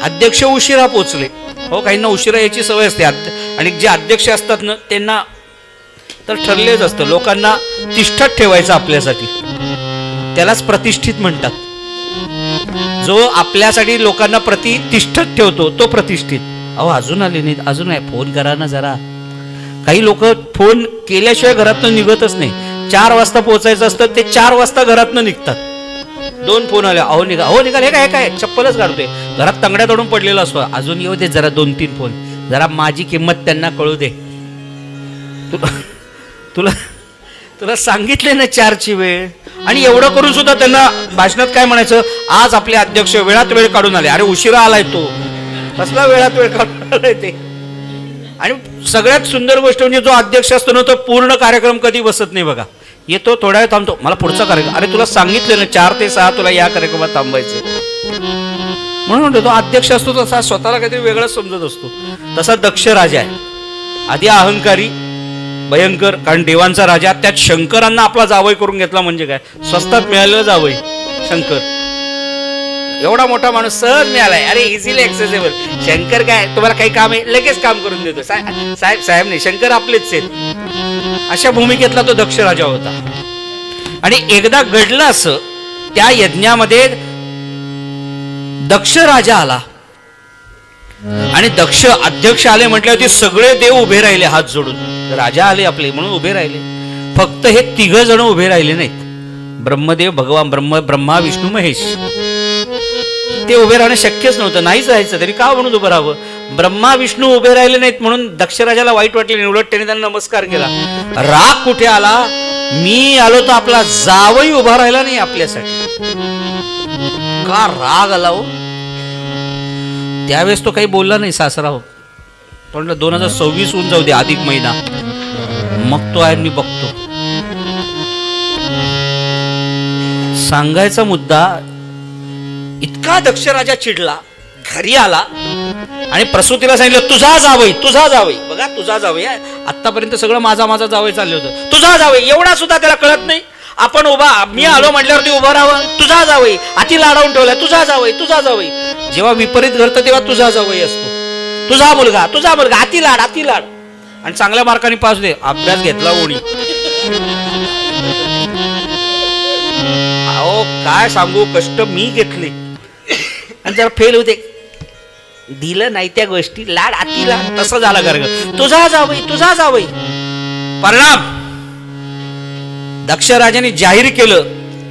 अध्यक्ष उशिरा पोचले. हो, काहींना उशिरा याची सवय असते. आणि जे अध्यक्ष असतात ना त्यांना तर ठरलेच असतं लोकांना तिष्ठत ठेवायचं आपल्यासाठी. त्यालाच प्रतिष्ठित म्हणतात. जो आपल्यासाठी लोकांना तिष्ठत ठेवतो तो प्रतिष्ठित. अहो अजून आले नाहीत, अजून आहे, फोन करा ना जरा. काही लोक फोन केल्याशिवाय घरातनं निघतच नाही. 4 वाजता पोहोचायचं असतं, ते 4 वाजता घरातनं निघतात. 2 फोन आले, अहो निघा, अहो निघाल, हे काय चप्पलच काढतोय, घरात तंगड्या तोडून पडलेला असतो, अजून येऊ दे जरा 2-3 फोन, जरा माझी किंमत त्यांना कळू दे. तुला सांगितले ना 4ची वेळ. आणि एवढं करून सुद्धा त्यांना भाषणात काय म्हणायचं, आज आपले अध्यक्ष वेळात वेळ काढून आले. अरे उशिरा आलाय तो, कसला वेळात वेळ काढून आलाय ते. आणि सगळ्यात सुंदर गोष्ट म्हणजे जो अध्यक्ष असतो ना, तो पूर्ण कार्यक्रम कधी बसत नाही बघा. येतो, थोड्या वेळ थांबतो, मला पुढचा कार्यक्रम. अरे तुला सांगितलं ना 4 ते 6 तुला या कार्यक्रमात थांबायचं. म्हणून म्हणतो तो अध्यक्ष असतो तसा स्वतःला काहीतरी वेगळंच समजत असतो. तसा दक्ष राजा आहे, आधी अहंकारी भयंकर, कारण देवांचा राजा. त्यात शंकरांना आपला जावई करून घेतला म्हणजे काय, स्वस्तात मिळालेलं जावई शंकर. एवढा मोठा माणूस सहज मिळालाय, अरे इझिली ऍक्सेसेबल. शंकर काय, तुम्हाला काही काम आहे लगेच काम करून देतो. साहेब नाही, शंकर आपलेच आहेत. अशा भूमिकेतला तो दक्ष राजा होता. आणि एकदा घडलं असं, त्या यज्ञामध्ये दक्ष राजा आला आणि दक्ष अध्यक्ष आले म्हटल्यावरती सगळे देव उभे राहिले हात जोडून. राजा आले आपले म्हणून उभे राहिले. फक्त हे 3 जण उभे राहिले नाहीत, ब्रह्मदेव, भगवान ब्रह्मा विष्णू महेश. ते उभे राहणं शक्यच नव्हतं, नाहीच राहायचं, तरी का म्हणून उभं राहावं. ब्रह्मा विष्णू उभे राहिले नाहीत म्हणून दक्ष राजाला वाईट वाटले, उलट त्याने त्यांना नमस्कार केला. राग कुठे आला, मी आलो तर आपला जावई उभा राहिला नाही आपल्यासाठी, का राग आला हो. त्यावेळेस तो काही बोलला नाही सासरा हो. पण 2026 होऊन जाऊ दे, अधिक महिना, मग तो आहे मी बघतो. सांगायचा मुद्दा, इतका दक्ष राजा चिडला, घरी आला आणि प्रसूतीला सांगितलं तुझा जावई, तुझा जावई. बघा तुझा जावई, आतापर्यंत सगळं माझा जावई चाललं होतं, तुझा जावई. एवढा सुद्धा त्याला कळत नाही. आपण उभा, मी आलो म्हटल्यावरती उभं राहावं, तुझा जावई, हाती लाडावून ठेवला, तुझा जावई, तुझा जावई. जेव्हा विपरीत घडतं तेव्हा तुझा जावई असतो, तुझा मुलगा, हाती लाड, हाती लाड. आणि चांगल्या मार्काने पास दे, अभ्यास घेतला ओढी. अहो काय सांगू, कष्ट मी घेतले आणि जरा फेल होते, दिलं नाही त्या गोष्टी, लाड हाती लाड, तसं झाला गर्ग. तुझा जावई, तुझा जावई. परिणाम दक्ष राजाने जाहीर केलं,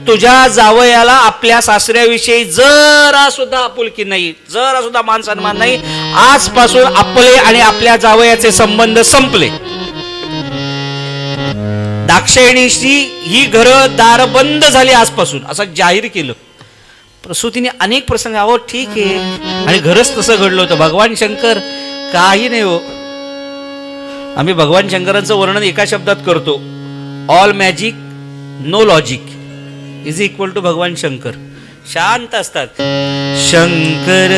तुझ्या जावयाला आपल्या सासऱ्याविषयी जरा सुद्धा आपुलकी नाही, जरा सुद्धा मान सन्मान नाही. आजपासून आपले आणि आपल्या जावयाचे संबंध संपले. दाक्षायणीशी ही घरं दार बंद झाली आजपासून, असं जाहीर केलं. प्रसूतीने अनेक प्रसंग, अहो ठीक आहे, आणि घरच तसं घडलं होतं. भगवान शंकर काही नाही हो. आम्ही भगवान शंकरांचं वर्णन एका शब्दात करतो, all magic no logic is equal to भगवान शंकर. शांत असतात. शंकर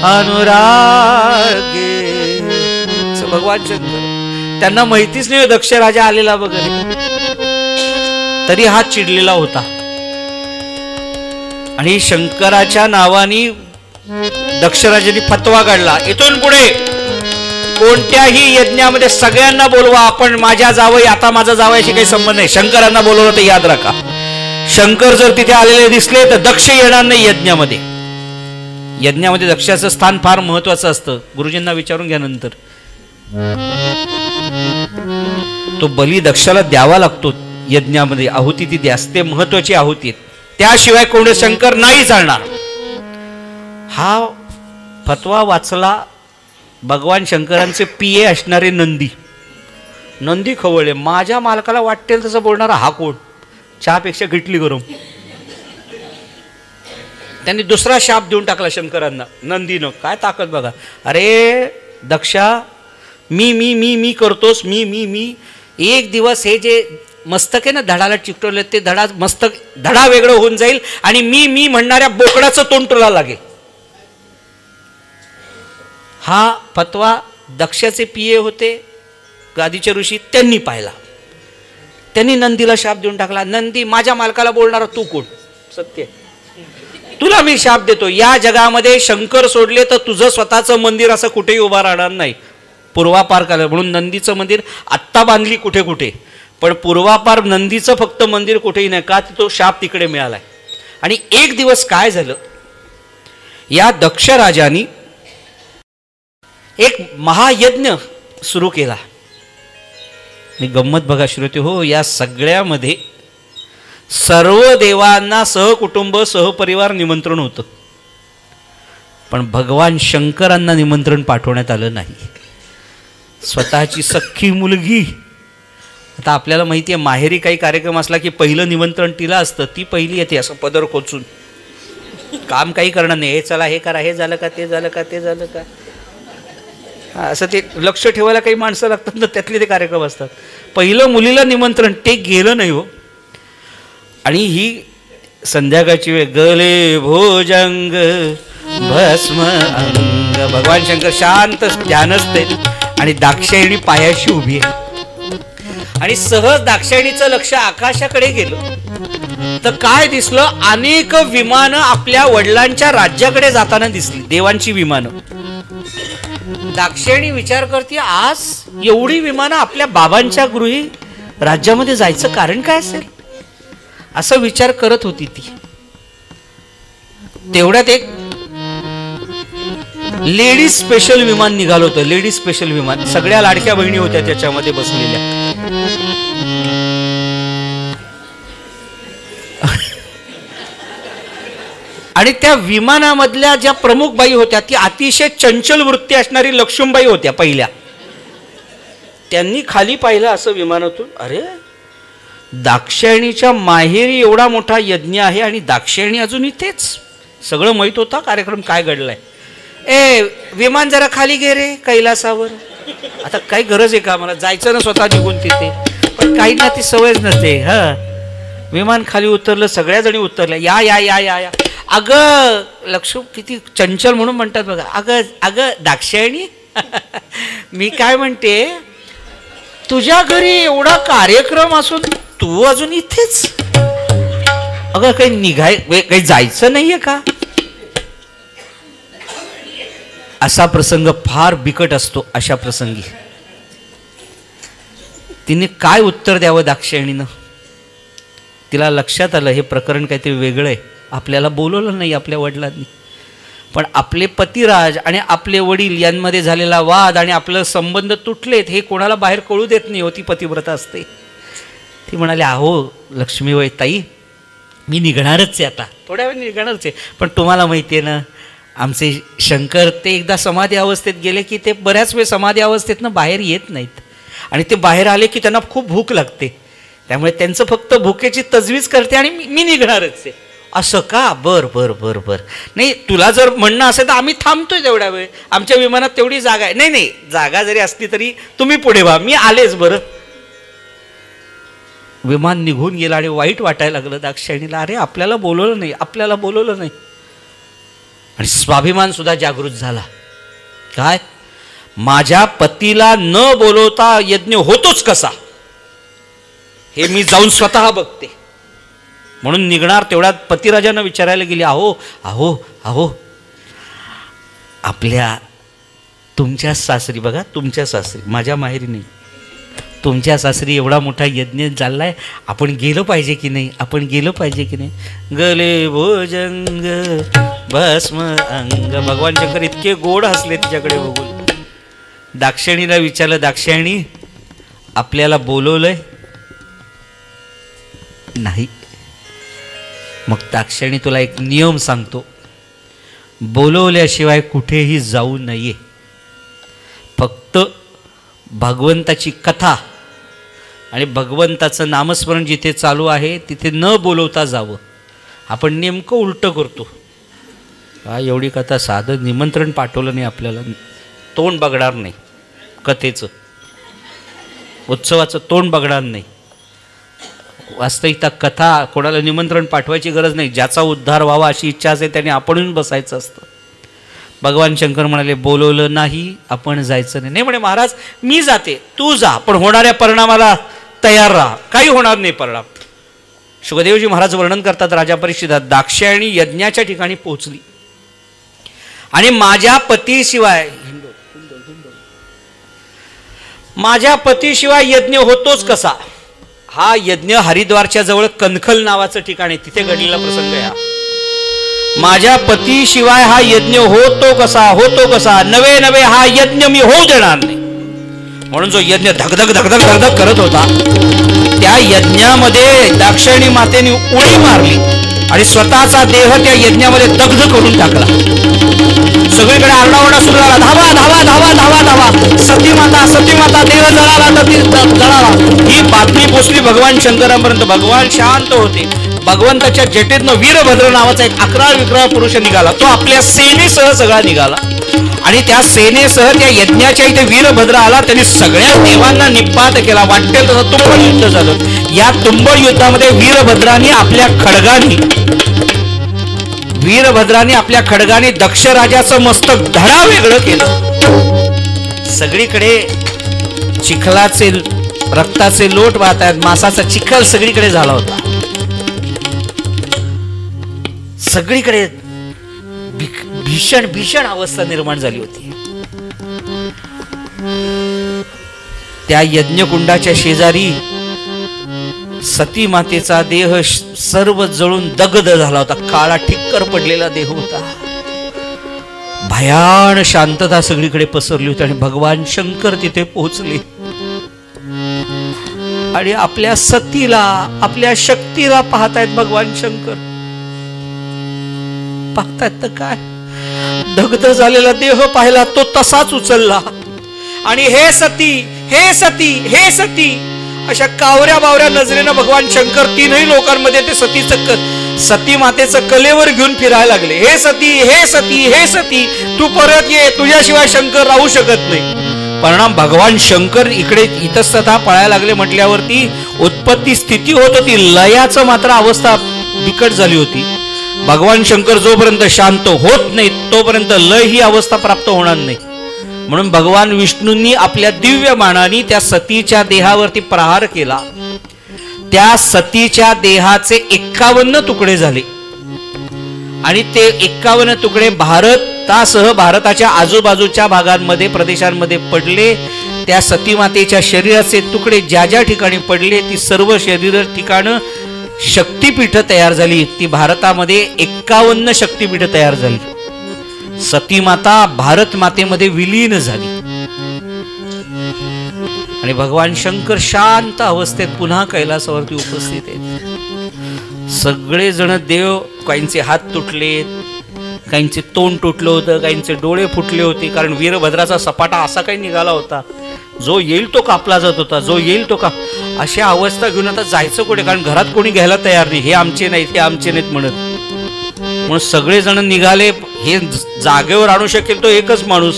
अनुरागे, भगवान शंकर. त्यांना माहितीच नाही दक्ष राजा आलेला वगैरे, तरी हा चिडलेला होता. आणि शंकराच्या नावाने दक्षराजाने फतवा काढला, इथून पुढे कोणत्याही यज्ञामध्ये सगळ्यांना बोलवा, आपण माझ्या जावई, आता माझा जावयाशी काही संबंध नाही. शंकरांना बोलवलं तर याद राखा, शंकर जर तिथे आलेले दिसले तर दक्ष येणार नाही यज्ञामध्ये. यज्ञामध्ये दक्षाचं स्थान फार महत्वाचं असतं, गुरुजींना विचारून घ्या नंतर. तो बली दक्षाला द्यावा लागतो यज्ञामध्ये, आहुती ती द्यास, ते महत्वाची आहुती. त्याशिवाय कोणी शंकर नाही चालणार. हा फतवा वाचला भगवान शंकरांचे पीए असणारे नंदी खवळले. माझ्या मालकाला वाटेल तसं बोलणारा हा कोण, चहापेक्षा गिटली गरम. त्यांनी दुसरा शाप देऊन टाकला शंकरांना, नंदीनं. काय ताकद बघा. अरे दक्षा, मी करतोस, मी. एक दिवस हे जे मस्तक आहे ना धडाला चिकटवले, ते धडा वेगळं होऊन जाईल आणि मी म्हणणाऱ्या बोकडाचं तोंड तुला लागेल. हा फतवा दक्षाचे पीए होते, गादीचे ऋषी, त्यांनी पाहिला. त्यांनी नंदीला शाप देऊन टाकला, नंदी माझ्या मालकाला बोलणारा तू कोण, सत्य तुला मी शाप देतो, या जगामध्ये शंकर सोडले तर तुझं स्वतःचं मंदिर असं कुठेही उभा राहणार नाही. पूर्वापार काल म्हणून नंदीचं मंदिर आत्ता बांधली कुठे कुठे, पण पूर्वापार नंदीचं फक्त मंदिर कुठेही नाही, का तो शाप तिकडे मिळालाय. आणि एक दिवस काय झालं, या दक्ष राजानी एक महायज्ञ सुरू केला. मी गंमत बघा श्रोते हो, या सगळ्यामध्ये सर्व देवांना सहकुटुंब सहपरिवार निमंत्रण होतं, पण भगवान शंकरांना निमंत्रण पाठवण्यात आलं नाही. स्वतःची सख्खी मुलगी, आता आपल्याला माहिती आहे माहेरी काही कार्यक्रम असला की पहिलं निमंत्रण तिला असतं, ती पहिली येते असं पदर खोचून, काम काही करणार नाही, हे चला हे करा, हे झालं का, ते झालं का, ते झालं का, असं ते लक्ष ठेवायला काही माणसं लागतात ना, त्यातले ते कार्यक्रम असतात. पहिलं मुलीला निमंत्रण, ते गेलं नाही हो. आणि ही संध्याकाळची वेळ, गले भोजंग भस्म अंग, भगवान शंकर शांत ध्यानस्थ आहेत आणि दाक्षायणी पायाशी उभी आहे. आणि सहज दाक्षायणीचं लक्ष आकाशाकडे गेलं तर काय दिसलं, अनेक विमानं आपल्या वडिलांच्या राज्याकडे जाताना दिसली, देवांची विमानं. दाक्षायणी विचार करते, आज एवढी विमानं आपल्या बाबांच्या गृही राज्यामध्ये जायचं कारण काय असेल, असा विचार करत होती ती. तेवढ्यात एक लेडीज स्पेशल विमान निघालं होतं. लेडीज स्पेशल विमान, सगळ्या लाडक्या बहिणी होत्या त्याच्यामध्ये बसलेल्या. आणि त्या विमानामधल्या ज्या प्रमुख बाई होत्या ती अतिशय चंचल वृत्ती असणारी लक्ष्मीबाई होत्या पहिल्या. त्यांनी खाली पाहिलं असं विमानातून, अरे दाक्षायणीच्या माहेरी एवढा मोठा यज्ञ आहे आणि दाक्षायणी अजून इथेच. सगळं माहित होता कार्यक्रम काय घडलाय. ए विमान जरा खाली गे रे कैलासावर. आता काही गरज आहे का, मला जायचं ना स्वतः निघून तिथे, पण काही ना ती सवयच नसते. हा विमान खाली उतरलं, सगळ्या जणी उतरल्या, या या या या या. अगं लक्ष्मी किती चंचल म्हणून म्हणतात बघा. अगं अगं दाक्षायणी मी काय म्हणते, तुझ्या घरी एवढा कार्यक्रम असून तू अजून इथेच. अगं काही काही जायचं नाहीये का. असा प्रसंग फार बिकट असतो. अशा प्रसंगी तिने काय उत्तर द्यावं दाक्षायणीनं. तिला लक्षात आलं हे प्रकरण काहीतरी वेगळं आहे. आपल्याला बोलवलं नाही आपल्या वडिलांनी, पण आपले पतिराज आणि आपले वडील यांमध्ये झालेला वाद आणि आपलं संबंध तुटलेत हे कोणाला बाहेर कळू देत नाही होती. पतिव्रता असते ती. म्हणाले, अहो लक्ष्मीबाई ताई मी निघणारच आहे, आता थोड्या वेळ निघणारच आहे, पण तुम्हाला माहिती आहे ना आमचे शंकर ते एकदा समाधी अवस्थेत गेले की ते बऱ्याच वेळ समाधी अवस्थेतनं बाहेर येत नाहीत. आणि ते बाहेर आले की त्यांना खूप भूक लागते, त्यामुळे त्यांचं फक्त भुकेची तजवीज करते आणि मी निघणारच आहे. असं का, बर बर बर बर, नाही तुला जर म्हणणं असेल तर आम्ही थांबतोय तेवढ्या वेळ, आमच्या विमानात तेवढी जागा आहे. नाही नाही जागा जरी असली तरी तुम्ही पुढे व्हा, मी आलेच. बरं विमान निघून गेला आणि वाईट वाटायला लागलं दाक्षायणीला. अरे आपल्याला बोलवलं नाही, आपल्याला बोलवलं नाही. आणि स्वाभिमान सुद्धा जागृत झाला. काय, माझ्या पतीला न बोलवता यज्ञ होतोच कसा हे मी जाऊन स्वतः बघते. म्हणून निघणार तेवढ्यात पतिराजांना विचारायला गेली, अहो अहो अहो आपल्या तुमच्या सासरी, बघा तुमच्या सासरी, माझ्या माहेरी नाही, तुमच्या सासरी एवढा मोठा यज्ञ चाललाय, आपण गेलं पाहिजे की नाही, आपण गेलं पाहिजे की नाही. गले भोजंग भस्म अंग. भगवान शंकर इतके गोड हसले तिच्याकडे बघून. दाक्षायणीला विचारलं, दाक्षायणी आपल्याला बोलवलंय. नाही. मग दाक्षायणी तुला एक नियम सांगतो, बोलवल्याशिवाय कुठेही जाऊ नये. फक्त भगवंताची कथा आणि भगवंताचं नामस्मरण जिथे चालू आहे तिथे न बोलवता जावं. आपण नेमकं उलटं करतो. हा एवढी कथा, साधं निमंत्रण पाठवलं नाही आपल्याला, तोंड बघणार नाही. कथेचं उत्सवाचं तोंड बघणार नाही. वास्तविकता कथा कोणाला निमंत्रण पाठवायची गरज नाही. ज्याचा उद्धार व्हावा अशी इच्छा असेल त्याने आपणहून बसायचं असतं. भगवान शंकर म्हणाले, बोलवलं नाही आपण जायचं नाही. नाही म्हणे महाराज मी जाते, तू जा, पण होणाऱ्या परिणामाला तयार राहा, काही होणार नाही परिणाम. शुकदेवजी महाराज वर्णन करतात राजा परीक्षितात, दाक्षायणी यज्ञाच्या ठिकाणी पोहोचली आणि माझ्या पतीशिवाय यज्ञ होतोच कसा. हा यज्ञ हरिद्वारच्या जवळ कनखल नावाचं ठिकाण आहे, तिथे घडलेला प्रसंग आहे. माझ्या पतीशिवाय हा यज्ञ होतो कसा नवे नवे हा यज्ञ मी होऊ देणार नाही. म्हणून जो यज्ञ धगधग धगधग धगधग करत होता त्या यज्ञामध्ये दाक्षिणी मातेने उडी मारली आणि स्वतःचा देह त्या यज्ञामध्ये दग्ध करून टाकला. सगळीकडे आरडाओरडा सुरू झाला, धावा धावा धावा धावा धावा, सती माता देह जळाला. ही बातमी पोचली भगवान शंकरांपर्यंत. भगवान शांत होते. भगवंताच्या जटेतनं वीरभद्र नावाचा एक 11 पुरुष निघाला. तो आपल्या सेनेसह सगळा निघाला आणि त्या सेनेसह त्या यज्ञाच्या इथे वीरभद्र आला. त्यांनी सगळ्या देवांना निपात केला. वाटेल तसं तुंबळ युद्ध झालं. या तुंबळ युद्धामध्ये वीरभद्रांनी आपल्या खडगाने दक्ष राजाचं मस्तक धडा वेगळं केलं. सगळीकडे चिखलाचे रक्ताचे लोट वाहत आहेत. मासाचा चिखल सगळीकडे झाला होता. सगळीकडे भीषण भीषण अवस्था निर्माण झाली होती. त्या यज्ञकुंडाच्या शेजारी सती मातेचा देह सर्व जळून दग्ध झाला होता. काळा ठिक्कर पडलेला देह होता. भयान शांतता सगळीकडे पसरली होती आणि भगवान शंकर तिथे पोहोचले आणि आपल्या सतीला आपल्या शक्तीला पाहतायत. भगवान शंकर पाहतायत तर काय, दग्ध झालेला देह पाहिला तो तसाच उचलला आणि हे सती हे सती हे सती अशा कावऱ्या बावऱ्या नजरेनं भगवान शंकर तीनही लोकांमध्ये ते सती मातेचं कलेवर घेऊन फिरायला लागले. हे सती हे सती हे सती, तू परत ये, तुझ्याशिवाय शंकर राहू शकत नाही. परिणाम भगवान शंकर इकडे इतस्ततः पळायला लागले म्हटल्यावरती उत्पत्ती स्थिती होत होती, लयाचं मात्र अवस्था बिकट झाली होती. भगवान शंकर जोपर्यंत शांत होत नाही तोपर्यंत लय ही अवस्था प्राप्त होणार नाही. म्हणून भगवान विष्णूंनी आपल्या दिव्य बाणाने त्या सतीच्या देहावरती प्रहार केला. त्या सतीच्या देहाचे 51 तुकडे झाले आणि ते 51 तुकडे भारतासह भारताच्या आजूबाजूच्या भागांमध्ये प्रदेशांमध्ये पडले. त्या सती मातेच्या शरीराचे तुकडे ज्या ज्या ठिकाणी पडले ती सर्व शरीर ठिकाणं शक्तिपीठ तयार झाली. ती भारतामध्ये 51 शक्तिपीठ तयार झाली. सती माता भारत मातेमध्ये विलीन झाली आणि भगवान शंकर शांत अवस्थेत पुन्हा कैलासावरती उपस्थित आहेत. सगळे जण देव, काहींचे हात तुटले, काहींचे तोंड तुटलं होतं, काहींचे डोळे फुटले होते. कारण वीरभद्राचा सपाटा असा काही निघाला होता, जो येईल तो कापला जात होता, जो येईल तो अशा अवस्था घेऊन आता जायचं कुठे, कारण घरात कोणी घ्यायला तयार नाही. हे आमचे नाहीत, हे आमचे नाहीत म्हणत. म्हणून सगळे जण निघाले. हे जागेवर आणू शकेल तो एकच माणूस,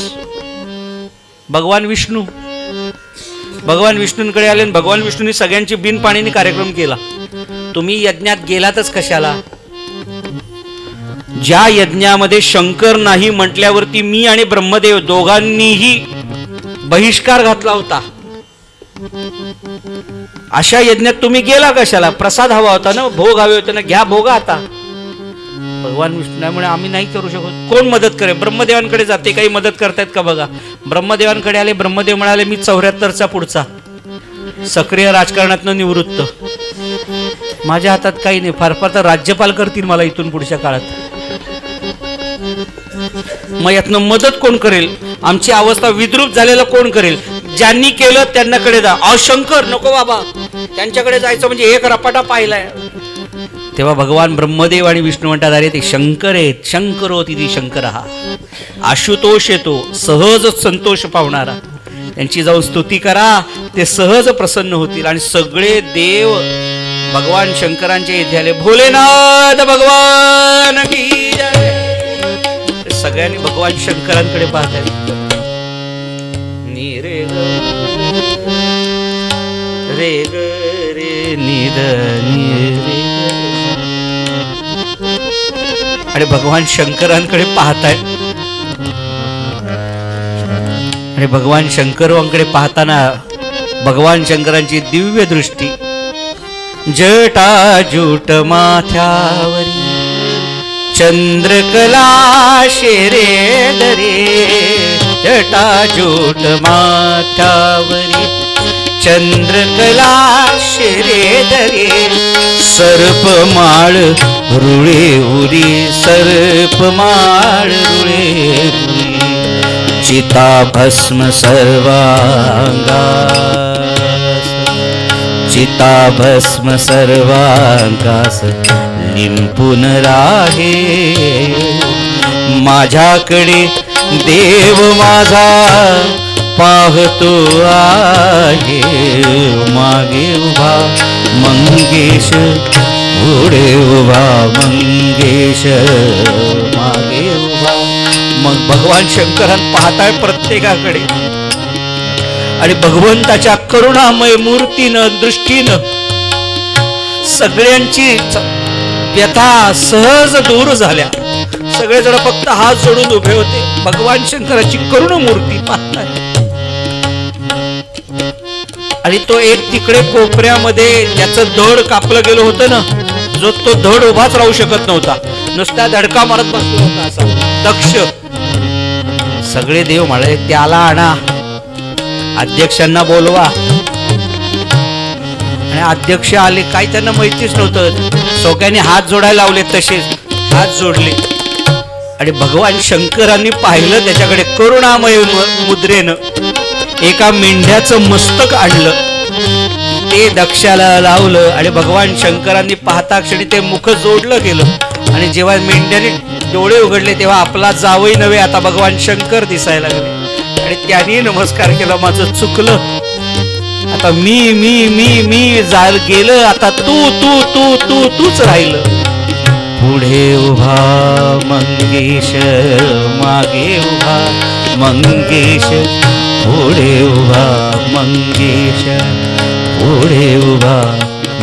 भगवान विष्णू. भगवान विष्णूंकडे आले आणि भगवान विष्णूंनी सगळ्यांची बिनपाणीने कार्यक्रम केला. तुम्ही यज्ञात गेलातच कशाला? ज्या यज्ञामध्ये शंकर नाही म्हटल्यावरती मी आणि ब्रह्मदेव दोघांनीही बहिष्कार घातला होता, अशा यज्ञात तुम्ही गेला कशाला? प्रसाद हवा होता ना, भोग हवे होते ना, घ्या भोगा आता. भगवान विष्णूमुळे आम्ही नाही करू शकत. कोण मदत करेल? ब्रह्मदेवांकडे जाते, काही मदत करतायत का बघा. ब्रह्मदेवांकडे आले. ब्रह्मदेव म्हणाले मी 74चा पुढचा, सक्रिय राजकारणातनं निवृत्त, माझ्या हातात काही नाही, फार फार तर राज्यपाल करतील मला इथून पुढच्या काळात. मग यातनं मदत कोण करेल? आमची अवस्था विद्रूप झालेला कोण करेल? ज्यांनी केलं त्यांच्याकडे जा. शंकर नको बाबा, त्यांच्याकडे जायचं म्हणजे एक रपाटा पाहिलाय. तेव्हा भगवान ब्रह्मदेव आणि विष्णू म्हणतात अरे ते शंकर आहेत, शंकरो तिथे शंकर हा आशुतोष येतो, सहज संतोष पावणारा. त्यांची जाऊन स्तुती करा, ते सहज प्रसन्न होतील. आणि सगळे देव भगवान शंकरांच्या इथे आले. भोलेनाथ भगवान की जय. सगळ्यांनी भगवान शंकरांकडे पाहतात. नी रे रे ग रे नी रे. आणि भगवान शंकरांकडे पाहताय. आणि भगवान शंकरांकडे पाहताना भगवान शंकरांची दिव्य दृष्टी. जटाजूट माथ्यावरी चंद्रकला शेरे दरे. जटाजूट माथ्यावरी चंद्रकला शिरेधरे सर्पमाळ रुळे उरी सर्पमाळ रुळे उरी चिता भस्म सर्वांगास चिता भस्म सर्वांगास लिंपून राहे माझ्याकडे देव माझा पाहतो आहे मागे उभा मंगेश पुढे उभा मंगेश मागे उभा. मग भगवान शंकरान पाहताय प्रत्येकाकडे आणि भगवंताच्या करुणामय मूर्तीनं दृष्टीनं सगळ्यांची व्यथा सहज दूर झाल्या. सगळेजण फक्त हात जोडून उभे होते. भगवान शंकराची करुण मूर्ती पाहताय आणि तो एक तिकडे कोपऱ्यामध्ये ज्याचं धड कापलं गेलं होतं ना, जो तो धड उभाच राहू शकत नव्हता, नुसता धडका मारत बसला होता असा दक्ष. सगळे देव म्हणाले त्याला आणा, अध्यक्षांना बोलवा. आणि अध्यक्ष आले, काही त्यांना माहितीच नव्हतं. सोक्याने हात जोडायला लावले, तसेच हात जोडले आणि भगवान शंकरांनी पाहिलं त्याच्याकडे. करुणामय मुद्रेनं एका मेंढ्याचं मस्तक आणलं, ते दक्षाला लावलं आणि भगवान शंकरांनी पाहता क्षणी ते मुख जोडलं गेलं. आणि जेव्हा मेंढ्याने डोळे उघडले तेव्हा आपला जावई नव्हे आता भगवान शंकर दिसायला लागले. आणि त्यांनी नमस्कार केला, माझं चुकलं, आता मी मी मी मी जाल गेलं, आता तू तू तू तू तूच राहिलं. पुढे उभा मंगेश मागे उभा मंगेश पुढे उभा मंगेश पुढे उभा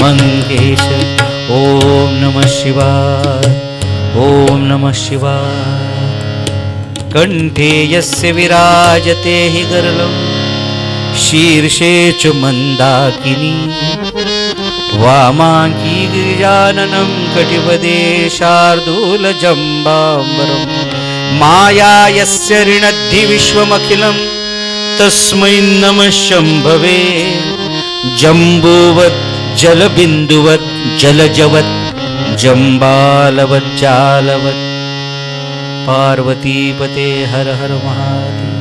मंगेश. ओम नमः शिवाय ओम नमः शिवाय. कंठे यस्य विराजते हि गरलं शीर्षे च मंदाकिनी वामांकी गिरिजाननं कटिपदे शार्दूल जम्बाम्बरं माया यस्य ऋणद्धि विश्वमखिलं तस्मै नमः शंभवे. जम्बूवत् जलबिन्दुवत् जलजवत् जम्बालवत् जालवत् पार्वतीपते हर हर महादेव.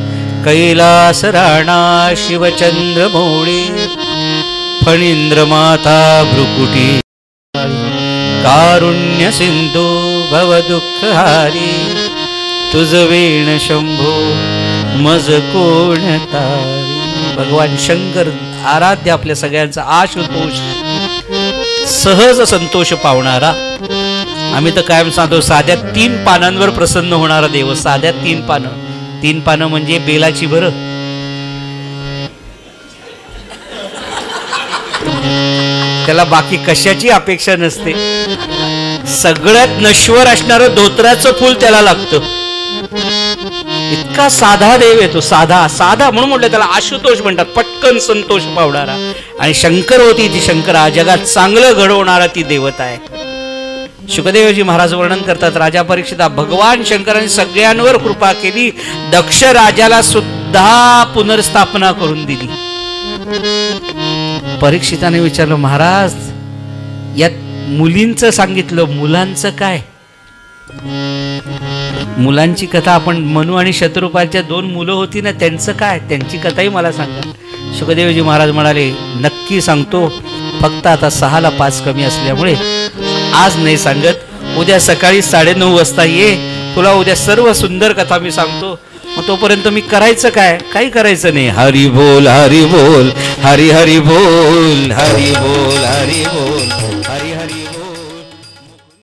कैलास राणा शिवचंद्रमौळी फणींद्रमाता भ्रुकुटी कारुण्य सिंधू भव दुःखहारी तुझ वेण शंभो मज कोण तारी. भगवान शंकर आराध्य आपल्या सगळ्यांचा आशुतोष सहज संतोष पावणारा. आम्ही तर कायम सांगतो साध्या 3 पानांवर प्रसन्न होणारा देव. साध्या 3 पानं. 3 पानं म्हणजे बेलाची बरं. त्याला बाकी कशाची अपेक्षा नसते. सगळ्यात नश्वर असणारं धोत्राचं फुल त्याला लागतं. इतका साधा देव येतो, साधा साधा म्हणून म्हटलं त्याला आशुतोष म्हणतात. पटकन संतोष पावणारा. आणि शंकर होती ती शंकरा, जगात चांगलं घडवणारा ती देवता आहे. शुकदेवजी महाराज वर्णन करतात, राजा परीक्षिता भगवान शंकरांनी सगळ्यांवर कृपा केली, दक्ष राजाला सुद्धा पुनर्स्थापना करून दिली. परीक्षिताने विचारलं, महाराज यात मुलींचं सांगितलं, मुलांचं काय? मुलांची कथा आपण मनू आणि शत्रुपाच्या 2 मुलं होती ना, त्यांचं काय? त्यांची कथाही मला सांगा. शुकदेवजी महाराज म्हणाले, नक्की सांगतो, फक्त आता 6ला 5 कमी असल्यामुळे आज नाही सांगत. उद्या सकाळी 9:30 वाजता ये, तुला उद्या सर्व सुंदर कथा मी सांगतो. मग तोपर्यंत मी करायचं काय? काही करायचं नाही. हरी बोल हरी बोल हरी हरी बोल हरी बोल हरी बोल